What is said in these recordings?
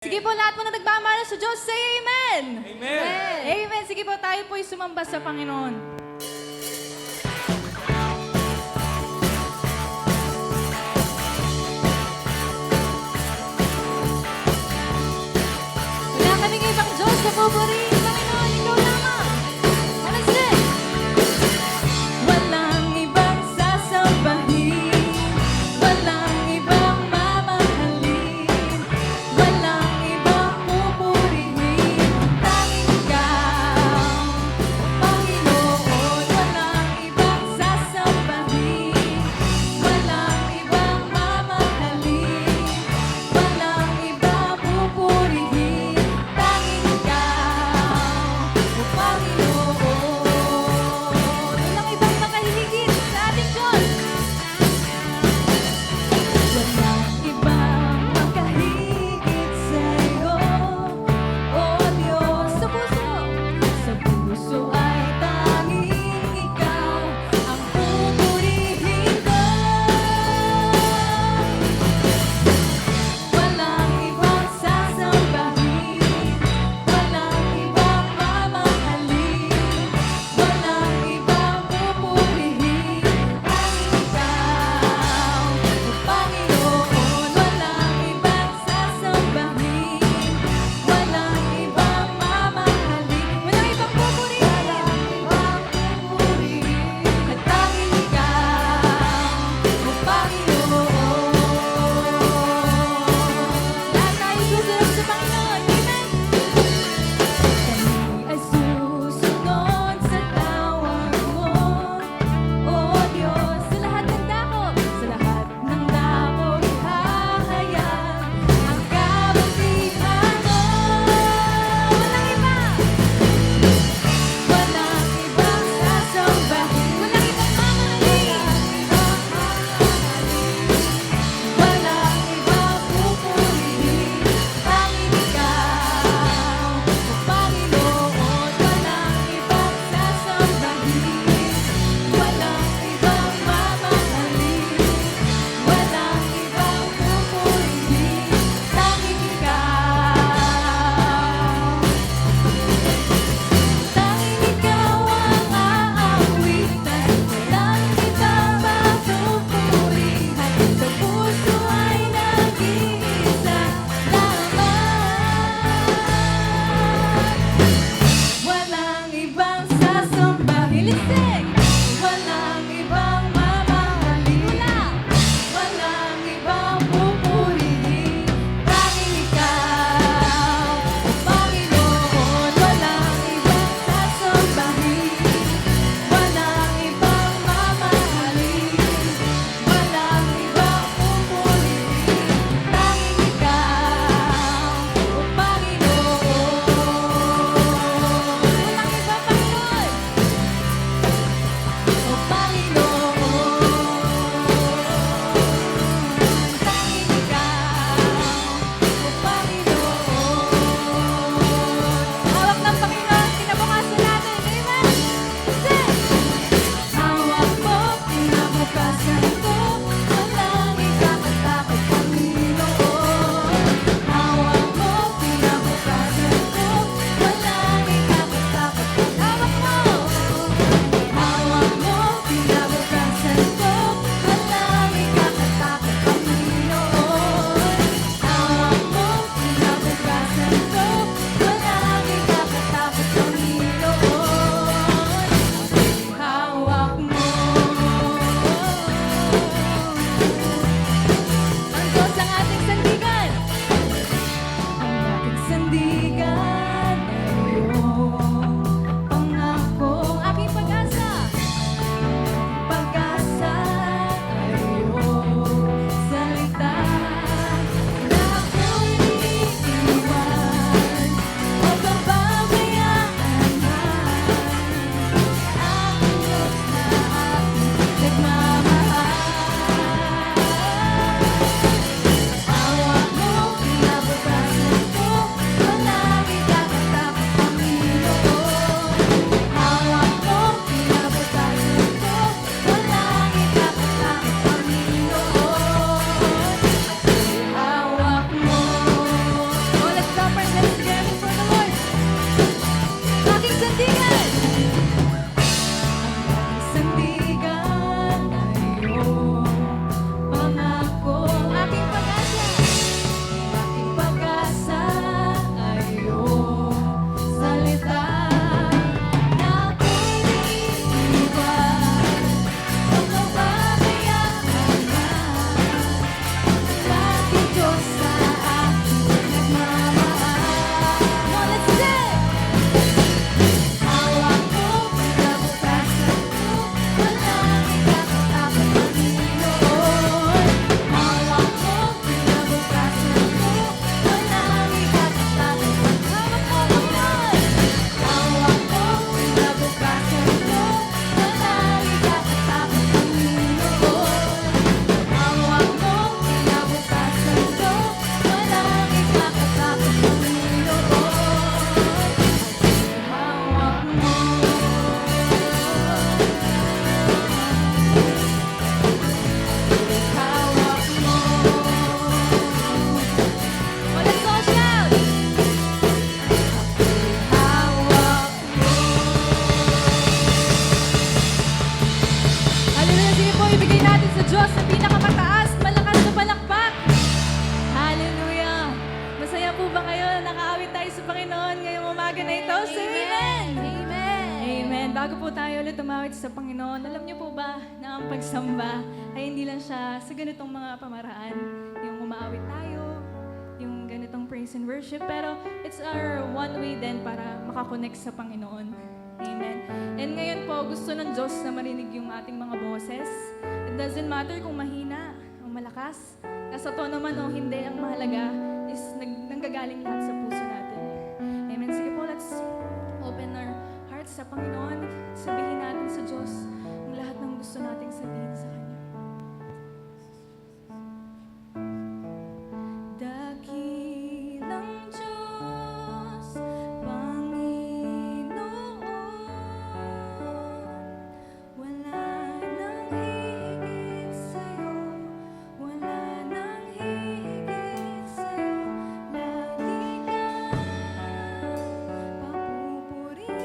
Sige po, lahat po na nagmamahal sa Diyos, say Amen! Amen! Amen! Sige po, tayo po'y sumamba sa Panginoon. Wala kaming ibang Diyos na pupurihin, Panginoon, ikaw lamang. Let's sing! Walang ibang sasambahin, walang ibang mamahalin, walang ibang pupurihin, tanging ikaw, Panginoon. Walang ibang sasambahin, walang ibang mamahalin, walang ibang pupurihin, tanging ikaw, Masaya po ba kayo? Nakaawit tayo sa Panginoon ngayong umaga na ito. Say amen! Amen! Amen. Bago po tayo ulit umawit sa Panginoon, alam niyo po ba na ang pagsamba ay hindi lang siya sa ganitong mga pamaraan. Yung umaawit tayo, yung ganitong praise and worship, pero it's our one way din para makakonect sa Panginoon. Amen. And ngayon po, gusto ng Diyos na marinig yung ating mga boses. It doesn't matter kung mahina o malakas. Nasa tono man o hindi, ang mahalaga is nanggagaling lahat sa puso natin. Amen. Sige po, let's open our hearts sa Panginoon. Sabihin natin sa Diyos ang lahat ng gusto nating sabihin sa Kanya. Dakilang Diyos, Panginoon, wala nang higit sa'yo, wala nang higit sa'yo, lagi kang papupurihan.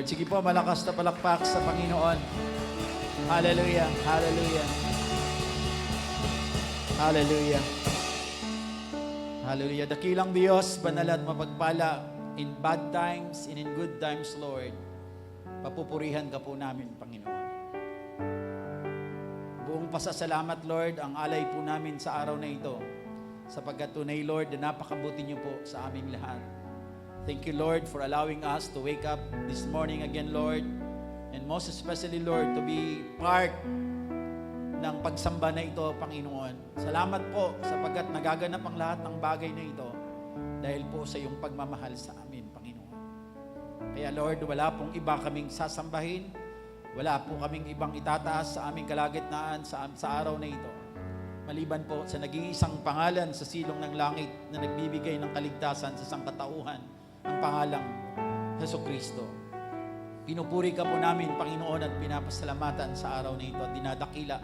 Lord. Sige po, malakas na palakpak sa Panginoon. Hallelujah, hallelujah. Hallelujah. Hallelujah. Dakilang Diyos, banal at mapagpala, in bad times and in good times, Lord. Papupurihan ka po namin, Panginoon. Buong pasasalamat, Lord, ang alay po namin sa araw na ito. Sapagkat tunay, Lord, na napakabuti niyo po sa aming lahat. Thank you, Lord, for allowing us to wake up this morning again, Lord. And most especially, Lord, to be part ng pagsamba na ito, Panginoon. Salamat po sapagkat nagaganap ang lahat ng bagay na ito dahil po sa iyong pagmamahal sa amin, Panginoon. Kaya, Lord, wala pong iba kaming sasambahin. Wala po kaming ibang itataas sa aming kalagitnaan sa araw na ito. Maliban po sa nag-iisang pangalan sa silong ng langit na nagbibigay ng kaligtasan sa sangkatauhan, ang pangalang Jesucristo. Pinupuri ka po namin, Panginoon, at pinapasalamatan sa araw na ito at dinadakila.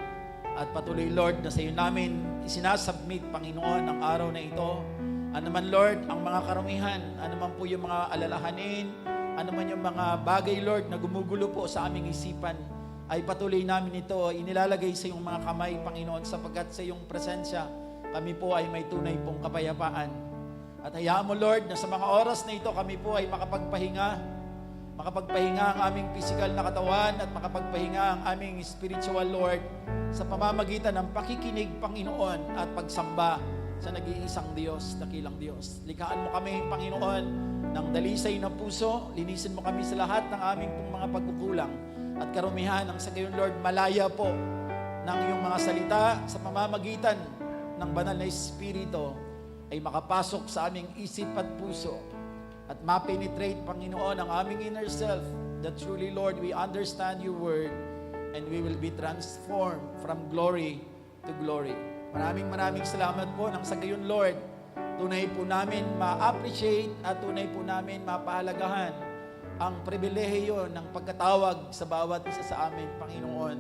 At patuloy, Lord, na sa iyo namin isinasubmit, Panginoon, ang araw na ito. Ano man, Lord, ang mga karumihan, ano man po yung mga alalahanin, ano man yung mga bagay, Lord, na gumugulo po sa aming isipan, ay patuloy namin ito inilalagay sa iyong mga kamay, Panginoon, sapagkat sa iyong presensya, kami po ay may tunay pong kapayapaan. At hayaan mo, Lord, na sa mga oras na ito, kami po ay makapagpahinga ang aming physical na katawan at makapagpahinga ang aming spiritual, Lord, sa pamamagitan ng pakikinig, Panginoon, at pagsamba sa nag-iisang Diyos, dakilang Diyos. Likhaan mo kami, Panginoon, ng dalisay na puso. Linisin mo kami sa lahat ng aming pong mga pagkukulang at karumihan ang sa gayon, Lord, malaya po ng iyong mga salita sa pamamagitan ng banal na Espiritu ay makapasok sa aming isip at puso at ma-penetrate, Panginoon, ang aming inner self, that truly, Lord, we understand your word and we will be transformed from glory to glory. Maraming salamat po nang sa gayon, Lord, tunay po namin ma-appreciate at tunay po namin mapahalagahan ang pribilehiyo ng pagkatawag sa bawat isa sa amin, Panginoon.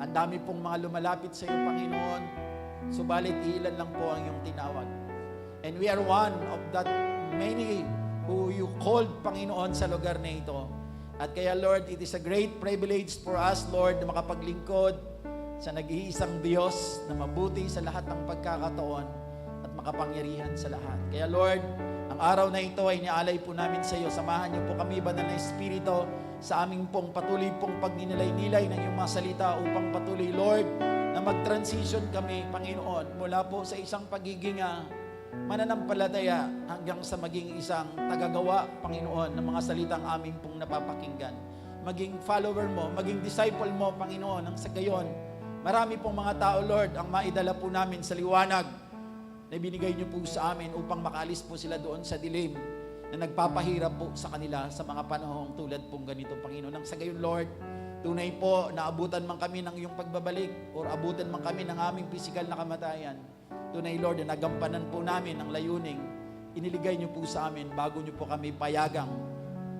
Ang dami pong mga lumalapit sa iyo, Panginoon, subalit ilan lang po ang iyong tinawag. And we are one of that many who you called, Panginoon, sa lugar na ito. At kaya, Lord, it is a great privilege for us, Lord, na makapaglingkod sa nag-iisang Diyos na mabuti sa lahat ng pagkakataon at makapangyarihan sa lahat. Kaya, Lord, ang araw na ito ay nialay po namin sa iyo. Samahan niyo po kami, banal na Espiritu, sa aming pong patuloy pong pagninilay-nilay ng iyong mga salita upang patuloy, Lord, na mag-transition kami, Panginoon, mula po sa isang pagiging mananampalataya hanggang sa maging isang tagagawa, Panginoon, ng mga salitang aming pong napapakinggan. Maging follower mo, maging disciple mo, Panginoon, ang sa gayon. Marami pong mga tao, Lord, ang maidala po namin sa liwanag na binigay niyo po sa amin upang makaalis po sila doon sa dilim na nagpapahirap po sa kanila sa mga panahong tulad pong ganito, Panginoon. Ang sa gayon, Lord, tunay po na abutan man kami ng iyong pagbabalik or abutan man kami ng aming physical na kamatayan. Tunay, Lord, na nagampanan po namin ang layuning iniligay niyo po sa amin bago niyo po kami payagang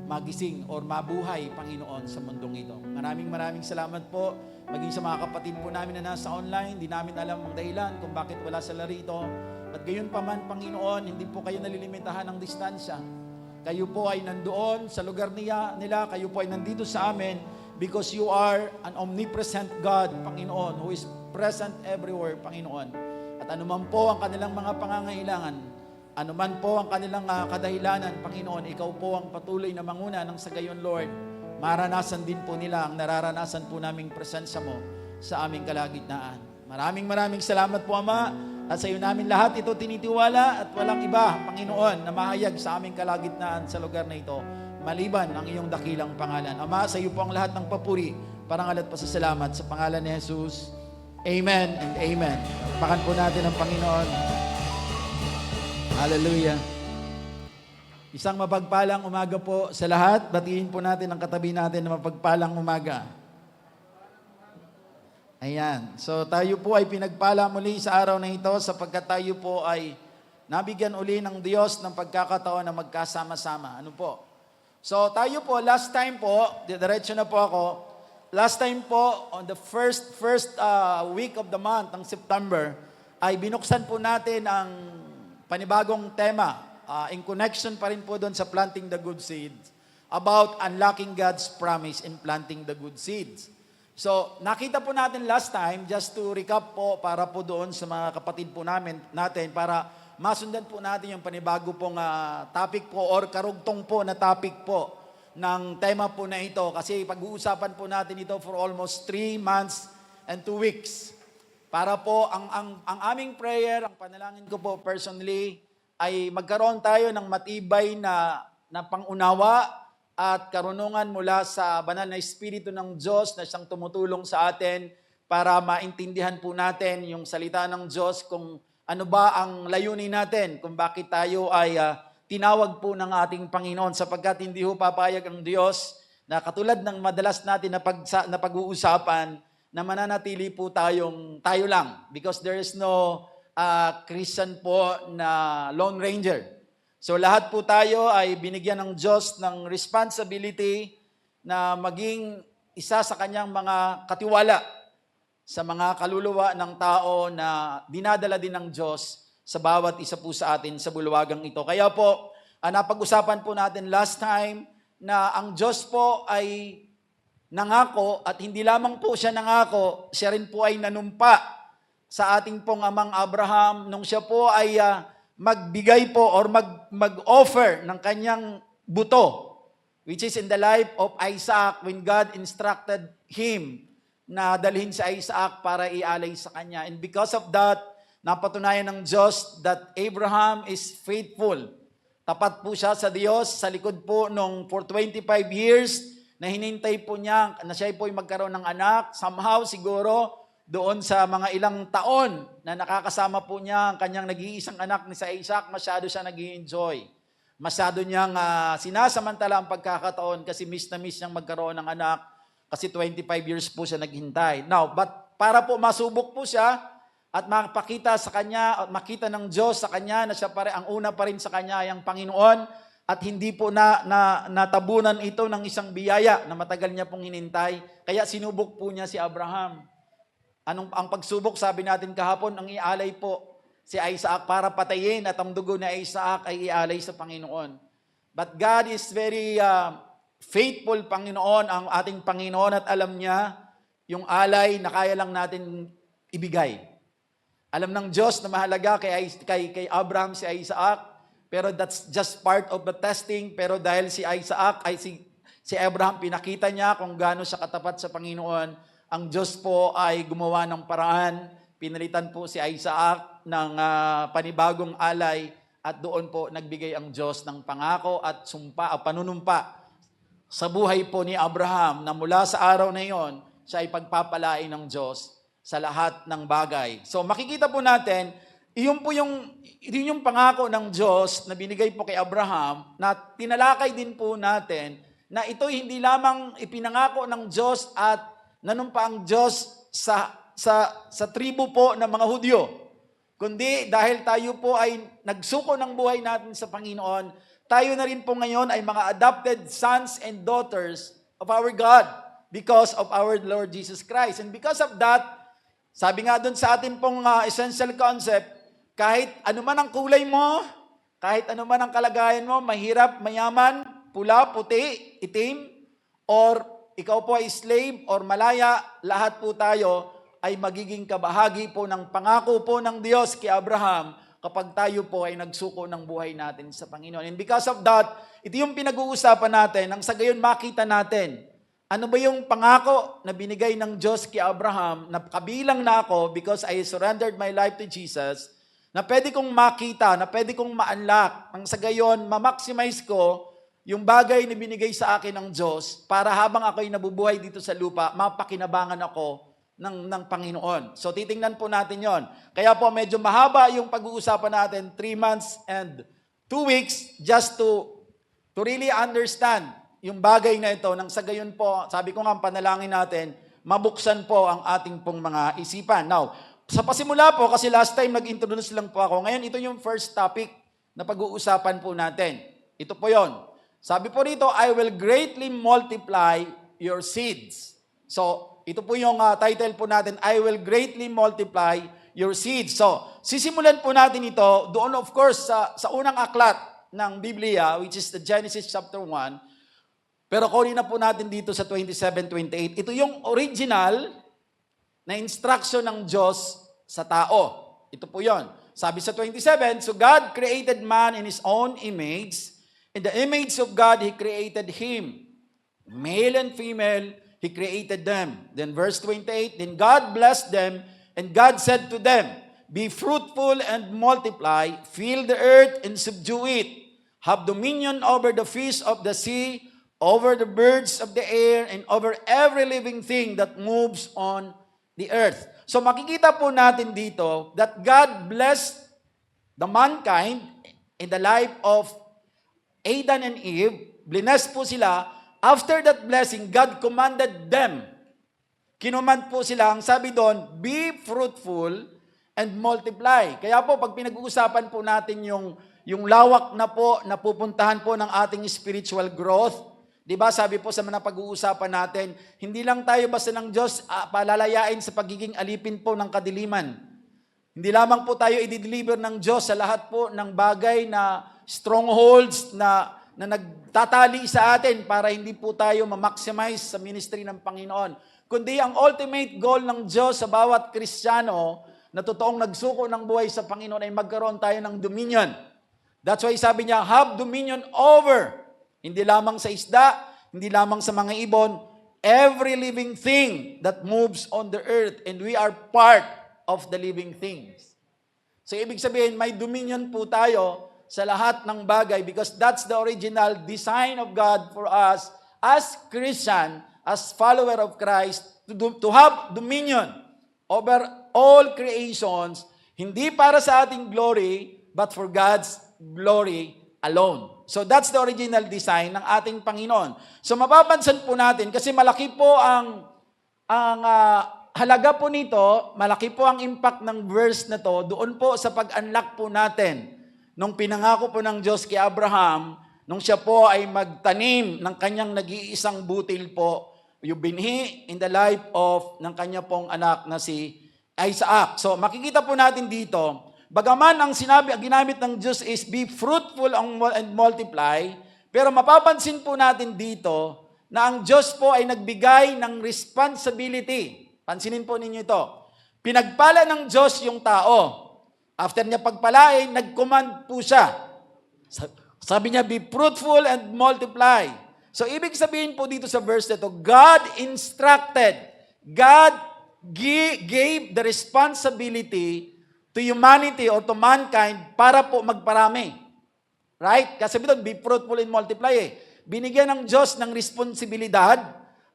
magising or mabuhay, Panginoon, sa mundong ito. Maraming salamat po. Maging sa mga kapatid po namin na nasa online, di namin alam ang dahilan kung bakit wala sila rito. At gayon pa man, Panginoon, hindi po kayo nalilimitahan ng distansya. Kayo po ay nandoon sa lugar nila, kayo po ay nandito sa amin because you are an omnipresent God, Panginoon, who is present everywhere, Panginoon. At anuman po ang kanilang mga pangangailangan, anuman po ang kanilang kadahilanan, Panginoon, ikaw po ang patuloy na manguna ng sa gayon, Lord. Maranasan din po nila ang nararanasan po naming presensya mo sa aming kalagitnaan. Maraming salamat po, Ama. At sa iyo namin lahat ito tinitiwala at walang iba, Panginoon, na mahayag sa aming kalagitnaan sa lugar na ito, maliban ang iyong dakilang pangalan. Ama, sa iyo po ang lahat ng papuri, parangal at pasasalamat sa pangalan ni Jesus. Amen and amen. Pakan po natin ang Panginoon. Hallelujah. Isang mapagpalang umaga po sa lahat. Batiin po natin ang katabi natin na mapagpalang umaga. Ayan. So tayo po ay pinagpala muli sa araw na ito sapagkat tayo po ay nabigyan uli ng Diyos ng pagkakataon na magkasama-sama. Ano po? So tayo po, last time po, diretso na po ako, last time po, on the first week of the month ng September, ay binuksan po natin ang panibagong tema, in connection pa rin po doon sa planting the good seeds. about unlocking God's promise and planting the good seeds. So, nakita po natin last time, just to recap po, para po doon sa mga kapatid po natin, para masundan po natin yung panibago pong topic po or karugtong po na topic po ng tema po na ito. Kasi pag-uusapan po natin ito for almost 3 months and 2 weeks. Para po, ang aming prayer, ang panalangin ko po personally, ay magkaroon tayo ng matibay na pangunawa at karunungan mula sa banal na Espiritu ng Diyos na siyang tumutulong sa atin para maintindihan po natin yung salita ng Diyos kung ano ba ang layunin natin, kung bakit tayo ay tinawag po ng ating Panginoon sapagkat hindi ho papayag ang Diyos na katulad ng madalas natin na pag-uusapan na mananatili po tayo lang because there is no Christian po na Lone Ranger. So lahat po tayo ay binigyan ng Diyos ng responsibility na maging isa sa kanyang mga katiwala sa mga kaluluwa ng tao na dinadala din ng Diyos sa bawat isa po sa atin sa bulwagang ito. Kaya po, napag-usapan po natin last time na ang Diyos po ay nangako at hindi lamang po siya nangako, siya rin po ay nanumpa sa ating pong amang Abraham nung siya po ay magbigay po or mag-offer ng kanyang buto, which is in the life of Isaac when God instructed him na dalhin si Isaac para ialay sa kanya. And because of that, napatunayan ng Diyos that Abraham is faithful. Tapat po siya sa Diyos sa likod po nung for 25 years na hinintay po niya na siya po ay magkaroon ng anak. Somehow siguro doon sa mga ilang taon na nakakasama po niya ang kanyang nag-iisang anak ni sa Isaac, masyado siya nag-i-enjoy. Masyado niyang sinasamantala ang pagkakataon kasi miss na miss niyang magkaroon ng anak kasi 25 years po siya naghintay. Now, but para po masubok po siya at mapakita sa kanya at makita ng Diyos sa kanya na siya ang una pa rin sa kanya ay ang Panginoon at hindi po natabunan ito ng isang biyaya na matagal niya pong hinintay. Kaya sinubok po niya si Abraham. Ang pagsubok, sabi natin kahapon, ang ialay po si Isaac para patayin at ang dugo ni Isaac ay ialay sa Panginoon. But God is very faithful, Panginoon, ang ating Panginoon at alam niya yung alay na kaya lang natin ibigay. Alam ng Diyos na mahalaga kay Abraham si Isaac, pero that's just part of the testing. Pero dahil si Isaac ay si Abraham, pinakita niya kung gaano siya katapat sa Panginoon. Ang Diyos po ay gumawa ng paraan, pinalitan po si Isaac ng panibagong alay at doon po nagbigay ang Diyos ng pangako at panunumpa sa buhay po ni Abraham na mula sa araw na iyon, siya ay pagpapalain ng Diyos sa lahat ng bagay. So makikita po natin, iyon yung pangako ng Diyos na binigay po kay Abraham na tinalakay din po natin na ito hindi lamang ipinangako ng Diyos at nanumpa ang Diyos sa tribo po ng mga Hudyo. Kundi dahil tayo po ay nagsuko ng buhay natin sa Panginoon, tayo na rin po ngayon ay mga adopted sons and daughters of our God because of our Lord Jesus Christ. And because of that, sabi nga doon sa ating pong essential concept, kahit anuman ang kulay mo, kahit anuman ang kalagayan mo, mahirap, mayaman, pula, puti, itim, or ikaw po ay slave or malaya, lahat po tayo ay magiging kabahagi po ng pangako po ng Diyos kay Abraham kapag tayo po ay nagsuko ng buhay natin sa Panginoon. And because of that, ito yung pinag-uusapan natin, nang sa gayon makita natin, ano ba yung pangako na binigay ng Diyos kay Abraham na kabilang na ako because I surrendered my life to Jesus, na pwede kong makita, na pwede kong ma-unlock, nang sa gayon ma-maximize ko yung bagay na binigay sa akin ng Diyos para habang ako'y nabubuhay dito sa lupa, mapakinabangan ako ng Panginoon. So titingnan po natin yon. Kaya po medyo mahaba yung pag-uusapan natin, 3 months and 2 weeks just to really understand yung bagay na ito. Nang sa gayon po, sabi ko nga ang panalangin natin, mabuksan po ang ating pong mga isipan. Now, sa pasimula po, kasi last time nag-introduce lang po ako, ngayon ito yung first topic na pag-uusapan po natin. Ito po yon. Sabi po rito, I will greatly multiply your seeds. So, ito po yung title po natin, I will greatly multiply your seeds. So, sisimulan po natin ito doon of course sa unang aklat ng Biblia, which is the Genesis chapter 1, Pero kunin na po natin dito sa 27:28. Ito yung original na instruction ng Diyos sa tao. Ito po yon. Sabi sa 27, so God created man in His own image. In the image of God, He created him. Male and female, He created them. Then verse 28, then God blessed them, and God said to them, be fruitful and multiply, fill the earth and subdue it. Have dominion over the fish of the sea, over the birds of the air, and over every living thing that moves on the earth. So makikita po natin dito that God blessed the mankind in the life of Adam and Eve. Blessed po sila. After that blessing, God commanded them. Kinumand po sila, ang sabi doon, be fruitful and multiply. Kaya po, pag pinag-uusapan po natin yung lawak na po, napupuntahan po ng ating spiritual growth, di ba, sabi po sa mga pag-uusapan natin, hindi lang tayo basta ng Diyos palalayain sa pagiging alipin po ng kadiliman. Hindi lamang po tayo i-deliver ng Diyos sa lahat po ng bagay na strongholds na nagtatali sa atin para hindi po tayo ma-maximize sa ministry ng Panginoon. Kundi ang ultimate goal ng Diyos sa bawat Kristiyano na totoong nagsuko ng buhay sa Panginoon ay magkaroon tayo ng dominion. That's why sabi niya, have dominion over. Hindi lamang sa isda, hindi lamang sa mga ibon, every living thing that moves on the earth, and we are part of the living things. So ibig sabihin, may dominion po tayo sa lahat ng bagay because that's the original design of God for us as Christian, as follower of Christ, to have dominion over all creations, hindi para sa ating glory, but for God's glory alone. So that's the original design ng ating Panginoon. So mapapansin po natin, kasi malaki po ang halaga po nito, malaki po ang impact ng verse na to, doon po sa pag-unlock po natin, nung pinangako po ng Diyos kay Abraham, nung siya po ay magtanim ng kanyang nag-iisang butil po, yung binhi in the life of ng kanya pong anak na si Isaac. So makikita po natin dito, bagaman ang ginamit ng Diyos is be fruitful and multiply, pero mapapansin po natin dito na ang Diyos po ay nagbigay ng responsibility. Pansinin po ninyo ito. Pinagpala ng Diyos yung tao. After niya pagpalain, nag-command po siya. Sabi niya, be fruitful and multiply. So ibig sabihin po dito sa verse na ito, God instructed, God gave the responsibility to humanity or to mankind para po magparami. Right? Kasi doon, be fruitful and multiply Binigyan ng Diyos ng responsibilidad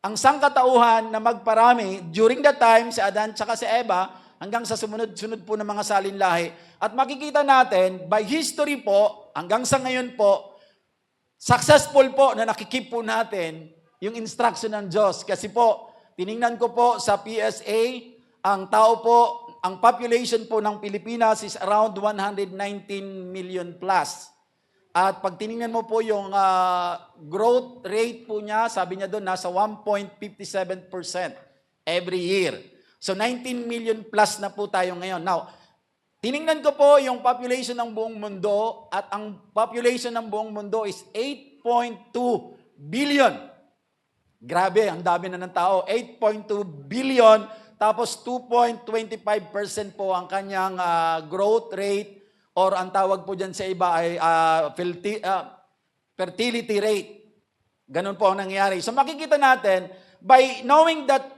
ang sangkatauhan na magparami during the time si Adan tsaka si Eva hanggang sa sumunod-sunod po ng mga salinlahi. At makikita natin, by history po, hanggang sa ngayon po, successful po na nakikip po natin yung instruction ng Diyos. Kasi po, tiningnan ko po sa PSA, ang tao po, ang population po ng Pilipinas is around 119 million plus. At pag tiningnan mo po yung growth rate po niya, sabi niya doon, nasa 1.57% every year. So 19 million plus na po tayo ngayon. Now, tiningnan ko po yung population ng buong mundo at ang population ng buong mundo is 8.2 billion. Grabe, ang dami na ng tao. 8.2 billion, tapos 2.25% po ang kanyang growth rate or ang tawag po dyan sa iba ay fertility rate. Ganun po ang nangyayari. So makikita natin, by knowing that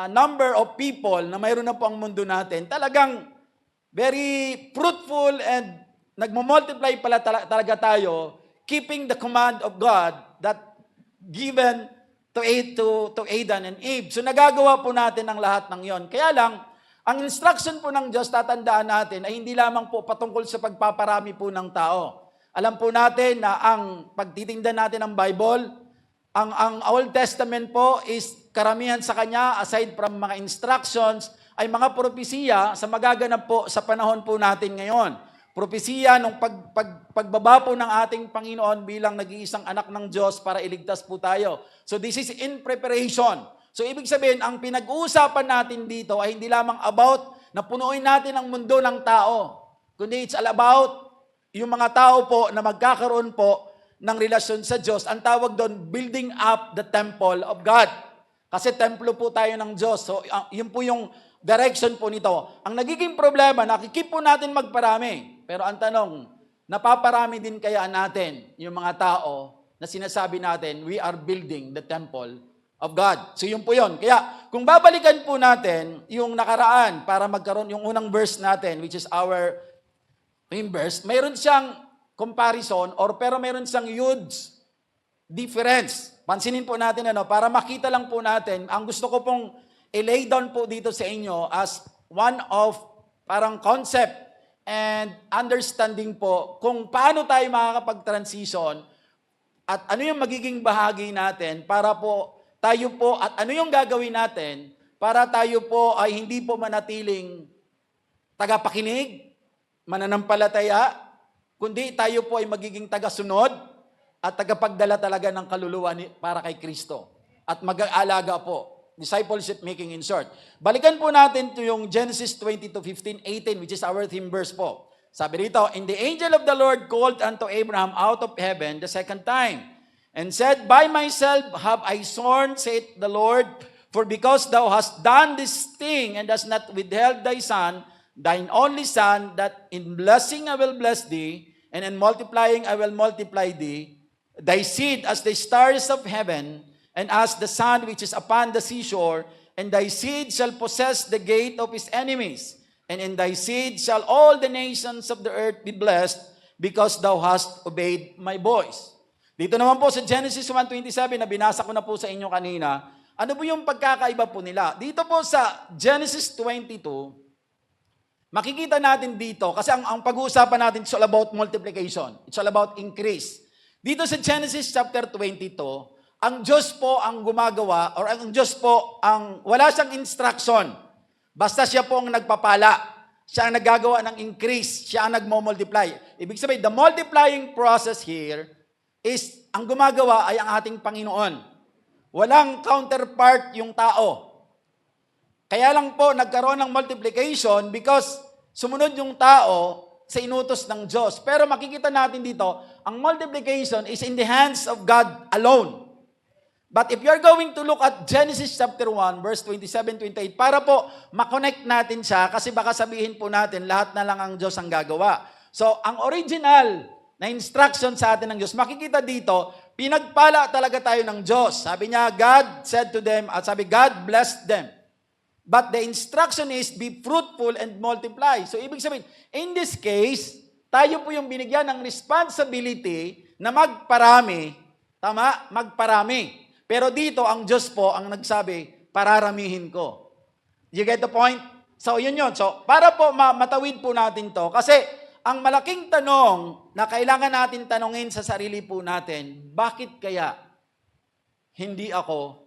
number of people na mayroon na po ang mundo natin, talagang very fruitful and nagmo-multiply pala talaga tayo, keeping the command of God that given to Adam and Eve. So nagagawa po natin ang lahat ng yon. Kaya lang, ang instruction po ng Diyos, tatandaan natin, ay hindi lamang po patungkol sa pagpaparami po ng tao. Alam po natin na ang pagtitingnan natin ng Bible, ang Old Testament po is karamihan sa kanya, aside from mga instructions, ay mga propesiya sa magaganap po sa panahon po natin ngayon. Propesiya nung pagbaba po ng ating Panginoon bilang nag-iisang anak ng Diyos para iligtas po tayo. So this is in preparation. So ibig sabihin, ang pinag-uusapan natin dito ay hindi lamang about na punuin natin ang mundo ng tao, kundi it's all about yung mga tao po na magkakaroon po ng relasyon sa Diyos, ang tawag doon, building up the temple of God. Kasi templo po tayo ng Diyos. So, yun po yung direction po nito. Ang nagiging problema, nakikip po natin magparami. Pero ang tanong, napaparami din kaya natin yung mga tao na sinasabi natin, we are building the temple of God. So yun po yun. Kaya kung babalikan po natin yung nakaraan para magkaroon yung unang verse natin, which is our verse, mayroon siyang comparison pero mayroon siyang huge difference. Pansinin po natin para makita lang po natin, ang gusto ko pong i-lay down po dito sa inyo as one of parang concept and understanding po kung paano tayo makakapag-transition at ano yung magiging bahagi natin para po tayo po at ano yung gagawin natin para tayo po ay hindi po manatiling tagapakinig, mananampalataya, kundi tayo po ay magiging tagasunod at tagapagdala talaga ng kaluluwa para kay Kristo. At mag-aalaga po. Discipleship making in short. Balikan po natin to yung Genesis 20:15-18, which is our theme verse po. Sabi rito, "And the angel of the Lord called unto Abraham out of heaven the second time, and said, By myself have I sworn, saith the Lord, for because thou hast done this thing, and hast not withheld thy son, thine only son, that in blessing I will bless thee, and in multiplying I will multiply thee, thy seed as the stars of heaven, and as the sand which is upon the seashore, and thy seed shall possess the gate of his enemies, and in thy seed shall all the nations of the earth be blessed, because thou hast obeyed my voice." Dito naman po sa Genesis 1:27 na binasa ko na po sa inyo kanina, ano po yung pagkakaiba po nila? Dito po sa Genesis 22, makikita natin dito, kasi ang pag-uusapan natin, it's all about multiplication. It's all about increase. Dito sa Genesis chapter 22, ang Diyos po ang gumagawa, or ang Diyos po wala siyang instruction. Basta siya po ang nagpapala. Siya ang naggagawa ng increase. Siya ang nagmo-multiply. Ibig sabihin, the multiplying process here is, ang gumagawa ay ang ating Panginoon. Walang counterpart yung tao. Kaya lang po nagkaroon ng multiplication because sumunod yung tao sa inutos ng Diyos. Pero makikita natin dito, ang multiplication is in the hands of God alone. But if you're going to look at Genesis chapter 1, verse 27-28, para po makonect natin siya, kasi baka sabihin po natin, lahat na lang ang Diyos ang gagawa. So, ang original na instruction sa atin ng Diyos, makikita dito, pinagpala talaga tayo ng Diyos. Sabi niya, God said to them, at sabi, God blessed them. But the instruction is, be fruitful and multiply. So, ibig sabihin, in this case, tayo po yung binigyan ng responsibility na magparami. Tama? Magparami. Pero dito, ang Diyos po ang nagsabi, pararamihin ko. You get the point? So, yun yun. So, para po matawid po natin to, kasi ang malaking tanong na kailangan natin tanongin sa sarili po natin, bakit kaya hindi ako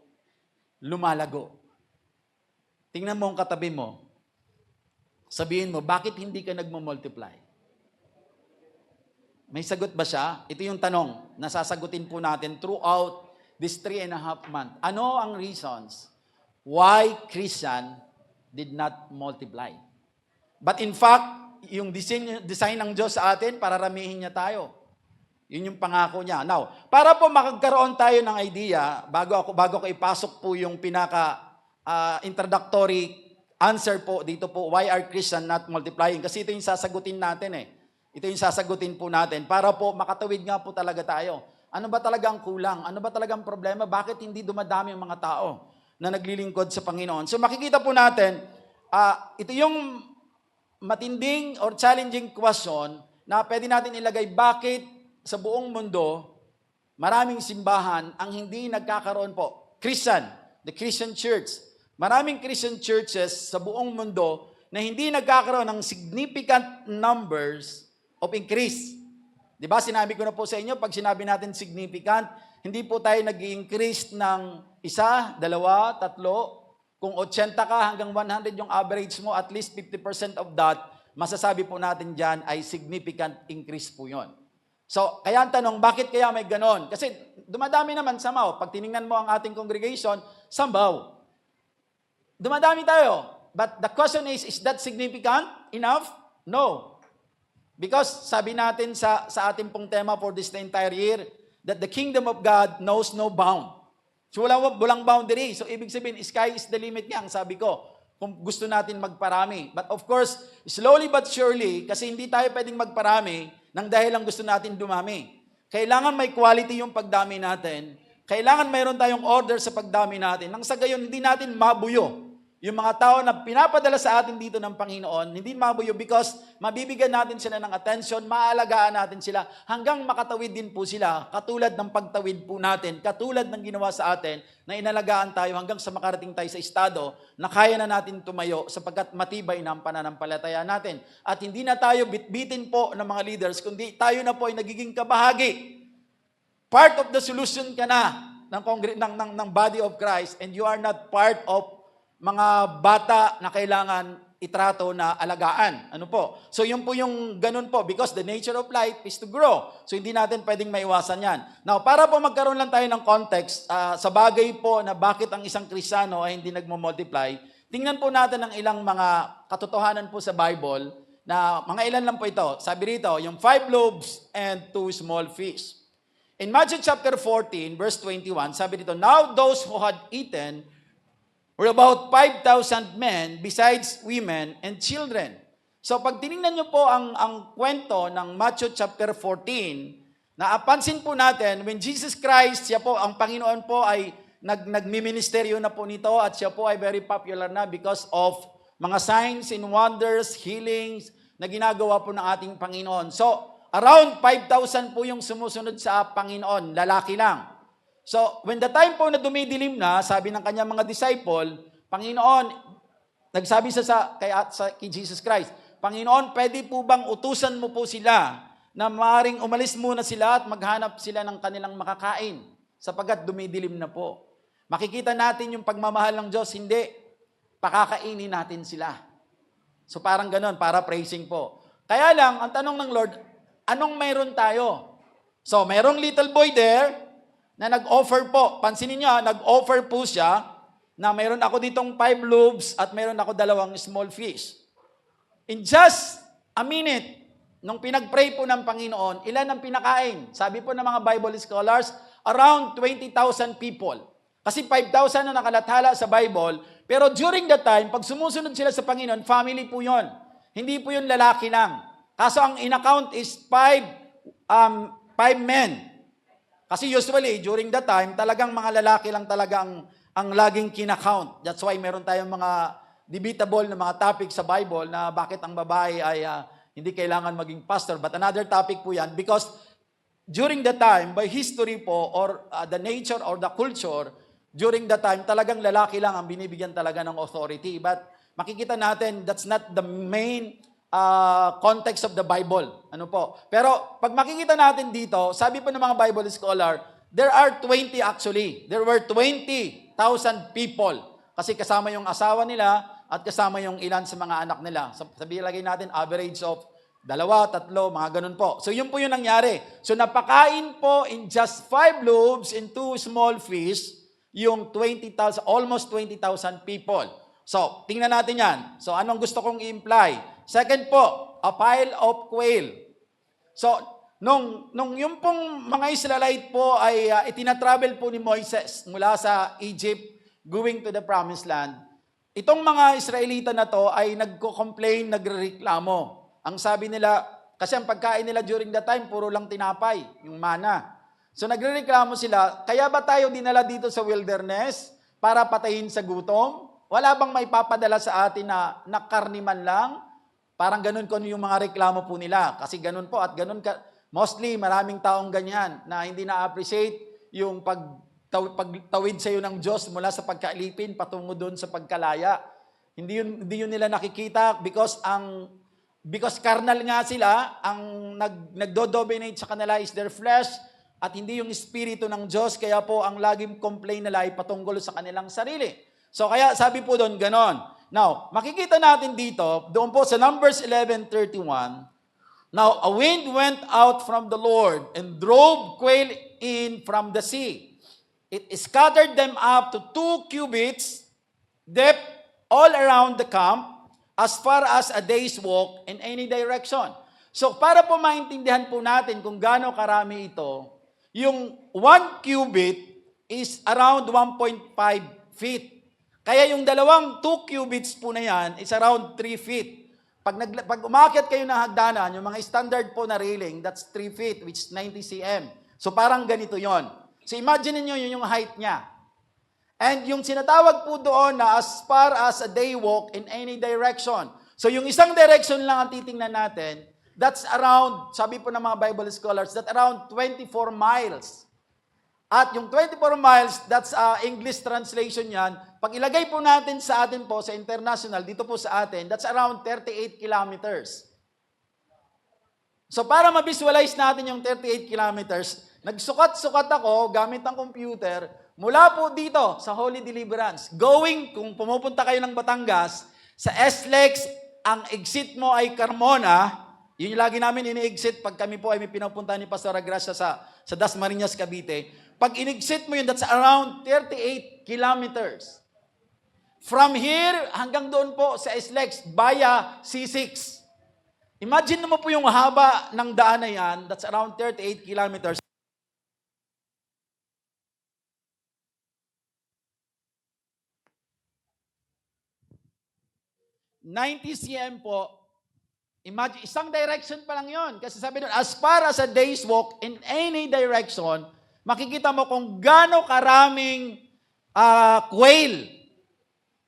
lumalago? Tingnan mo ang katabi mo. Sabihin mo, bakit hindi ka nagmo-multiply? May sagot ba siya? Ito yung tanong na sasagutin po natin throughout this 3.5 months. Ano ang reasons why Christian did not multiply? But in fact, yung design ng Diyos sa atin, pararamihin niya tayo. Yun yung pangako niya. Now, para po makagkaroon tayo ng idea, bago ko ipasok po yung introductory answer po dito po, why are Christian not multiplying? Kasi ito yung sasagutin natin eh. Ito yung sasagutin po natin para po makatawid nga po talaga tayo. Ano ba talaga ang kulang? Ano ba talaga ang problema? Bakit hindi dumadami ang mga tao na naglilingkod sa Panginoon? So makikita po natin, ito yung matinding or challenging question na pwede natin ilagay, bakit sa buong mundo, maraming simbahan ang hindi nagkakaroon po. Christian, the Christian church. Maraming Christian churches sa buong mundo na hindi nagkakaroon ng significant numbers of increase. Di ba, sinabi ko na po sa inyo, pag sinabi natin significant, hindi po tayo nag-i-increase ng 1, 2, 3. Kung 80 ka hanggang 100 yung average mo, at least 50% of that, masasabi po natin dyan ay significant increase po yun. So, kaya ang tanong, bakit kaya may ganon? Kasi dumadami naman somehow. Pag tinignan mo ang ating congregation, somehow. Dumadami tayo. But the question is that significant enough? No. Because sabi natin sa ating pong tema for this entire year, that the kingdom of God knows no bound. So walang boundary. So ibig sabihin, sky is the limit nga, ang sabi ko, kung gusto natin magparami. But of course, slowly but surely, kasi hindi tayo pwedeng magparami nang dahil lang gusto natin dumami. Kailangan may quality yung pagdami natin. Kailangan mayroon tayong order sa pagdami natin. Nang sa gayon, hindi natin mabuyo. Yung mga tao na pinapadala sa atin dito ng Panginoon, hindi mabuyo because mabibigyan natin sila ng attention, maaalagaan natin sila hanggang makatawid din po sila, katulad ng pagtawid po natin, katulad ng ginawa sa atin na inalagaan tayo hanggang sa makarating tayo sa estado na kaya na natin tumayo sapagkat matibay na ang pananampalataya natin. At hindi na tayo bitbitin po ng mga leaders, kundi tayo na po ay nagiging kabahagi. Part of the solution ka na ng body of Christ, and you are not part of mga bata na kailangan itrato na alagaan. Ano po? So yun po yung ganun po, because the nature of life is to grow. So hindi natin pwedeng maiwasan yan. Now, para po magkaroon lang tayo ng context sa bagay po na bakit ang isang Kristiyano ay hindi nagmo-multiply, tingnan po natin ang ilang mga katotohanan po sa Bible na mga ilan lang po ito. Sabi rito, yung 5 loaves and 2 small fish. In Matthew chapter 14, verse 21, sabi dito, now those who had eaten were about 5,000 men besides women and children. So pag tinignan nyo po ang kwento ng Matthew chapter 14, naapansin po natin, when Jesus Christ, siya po, ang Panginoon po ay nagmiministeryo na po nito at siya po ay very popular na because of mga signs and wonders, healings na ginagawa po ng ating Panginoon. So around 5,000 po yung sumusunod sa Panginoon, lalaki lang. So, when the time po na dumidilim na, sabi ng kanyang mga disciple, Panginoon, nagsabi kay Jesus Christ, Panginoon, pwede po bang utusan mo po sila na maaaring umalis muna sila at maghanap sila ng kanilang makakain sapagkat dumidilim na po. Makikita natin yung pagmamahal ng Diyos, hindi, pakakainin natin sila. So parang ganon, para praising po. Kaya lang, ang tanong ng Lord, anong mayroon tayo? So, mayroong little boy there, na nag-offer po. Pansinin niyo, nag-offer po siya na mayroon ako ditong 5 loaves at mayroon ako 2 small fish. In just a minute, nung pinag-pray po ng Panginoon, ilan ang pinakain? Sabi po ng mga Bible scholars, around 20,000 people. Kasi 5,000 na nakalathala sa Bible, pero during that time, pag sumusunod sila sa Panginoon, family po yon. Hindi po yun lalaki lang. Kaso ang in-account is 5 men. Kasi usually, during that time, talagang mga lalaki lang talaga ang laging kinakount. That's why meron tayong mga debatable na mga topic sa Bible na bakit ang babae ay hindi kailangan maging pastor. But another topic po yan because during the time, by history po, or the nature or the culture, during the time, talagang lalaki lang ang binibigyan talaga ng authority. But makikita natin, that's not the main context of the Bible. Ano po? Pero pag makikita natin dito, sabi po ng mga Bible scholar, there are 20 actually. There were 20,000 people. Kasi kasama yung asawa nila at kasama yung ilan sa mga anak nila. Sabi lagay natin average of 2, 3, mga ganun po. So yun po yung nangyari. So napakain po in just 5 loaves and 2 small fish yung 20,000, almost 20,000 people. So tingnan natin yan. So anong gusto kong i-imply? Second po, a pile of quail. So, nung yung pong mga Israelite po ay itinatravel po ni Moises mula sa Egypt going to the promised land, itong mga Israelita na to ay nagko-complain, nagrereklamo. Ang sabi nila, kasi ang pagkain nila during that time, puro lang tinapay, yung mana. So nagrereklamo sila, kaya ba tayo dinala dito sa wilderness para patayin sa gutom? Wala bang may papadala sa atin na karni man lang? Parang ganun ko yung mga reklamo po nila. Kasi ganun po at ganun ka. Mostly, maraming taong ganyan na hindi na-appreciate yung pagtawid sa iyo ng Diyos mula sa pagkailipin patungo doon sa pagkalaya. Hindi yun nila nakikita because carnal nga sila, ang nagdo-dominate sa kanila is their flesh at hindi yung espiritu ng Diyos. Kaya po ang laging complain nila ay patungkol sa kanilang sarili. So kaya sabi po doon, ganon. Now, makikita natin dito, doon po sa Numbers 11:31, now, a wind went out from the Lord and drove quail in from the sea. It scattered them up to 2 cubits depth all around the camp, as far as a day's walk in any direction. So, para po maintindihan po natin kung gaano karami ito, yung 1 cubit is around 1.5 feet. Kaya yung dalawang 2 cubits po na yan is around 3 feet. Pag umakyat kayo ng hagdanan, yung mga standard po na railing, that's 3 feet, which is 90 cm. So parang ganito yon. So imagine niyo yun yung height niya. And yung sinatawag po doon na as far as a day walk in any direction. So yung isang direction lang ang titingnan natin, that's around, sabi po ng mga Bible scholars, that around 24 miles. At yung 24 miles, that's English translation yan. Pag ilagay po natin sa atin po, sa international, dito po sa atin, that's around 38 kilometers. So para ma-visualize natin yung 38 kilometers, nagsukat-sukat ako gamit ang computer mula po dito sa Holy Deliverance. Going, kung pumupunta kayo ng Batangas, sa SLEX, ang exit mo ay Carmona. Yun yung lagi namin ini-exit pag kami po ay may pinupunta ni Pastor Agracia sa Dasmariñas, Cavite. Pag in-exit mo yun, that's around 38 kilometers. From here hanggang doon po sa SLEX via C6. Imagine mo po yung haba ng daan na yan, that's around 38 kilometers. cm po. Imagine, isang direction pa lang yon. Kasi sabi doon, as far as a day's walk in any direction, makikita mo kung gaano karaming quail.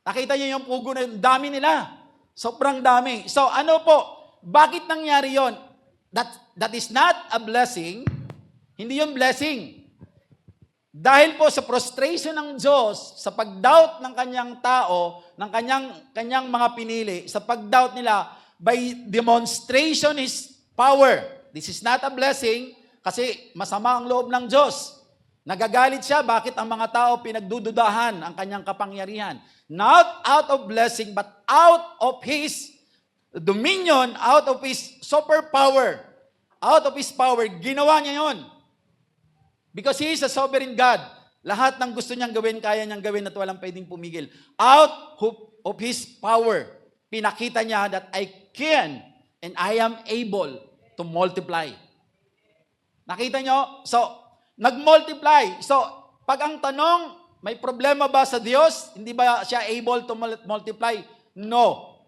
Nakita niyo yung pugo na yung dami nila. Sobrang dami. So ano po, bakit nangyari yon? That is not a blessing. Hindi yung blessing. Dahil po sa frustration ng Diyos, sa pag-doubt ng kanyang tao, ng kanyang mga pinili, sa pag-doubt nila, by demonstration His power. This is not a blessing kasi masama ang loob ng Diyos. Nagagalit siya, bakit ang mga tao pinagdududahan ang kanyang kapangyarihan? Not out of blessing, but out of His dominion, out of His superpower, out of His power. Ginawa niya yon. Because He is a sovereign God. Lahat ng gusto niyang gawin, kaya niyang gawin at walang pwedeng pumigil. Out of His power, pinakita niya that I can and I am able to multiply. Nakita niyo? So, nag-multiply. So, pag ang tanong, may problema ba sa Diyos? Hindi ba siya able to multiply? No.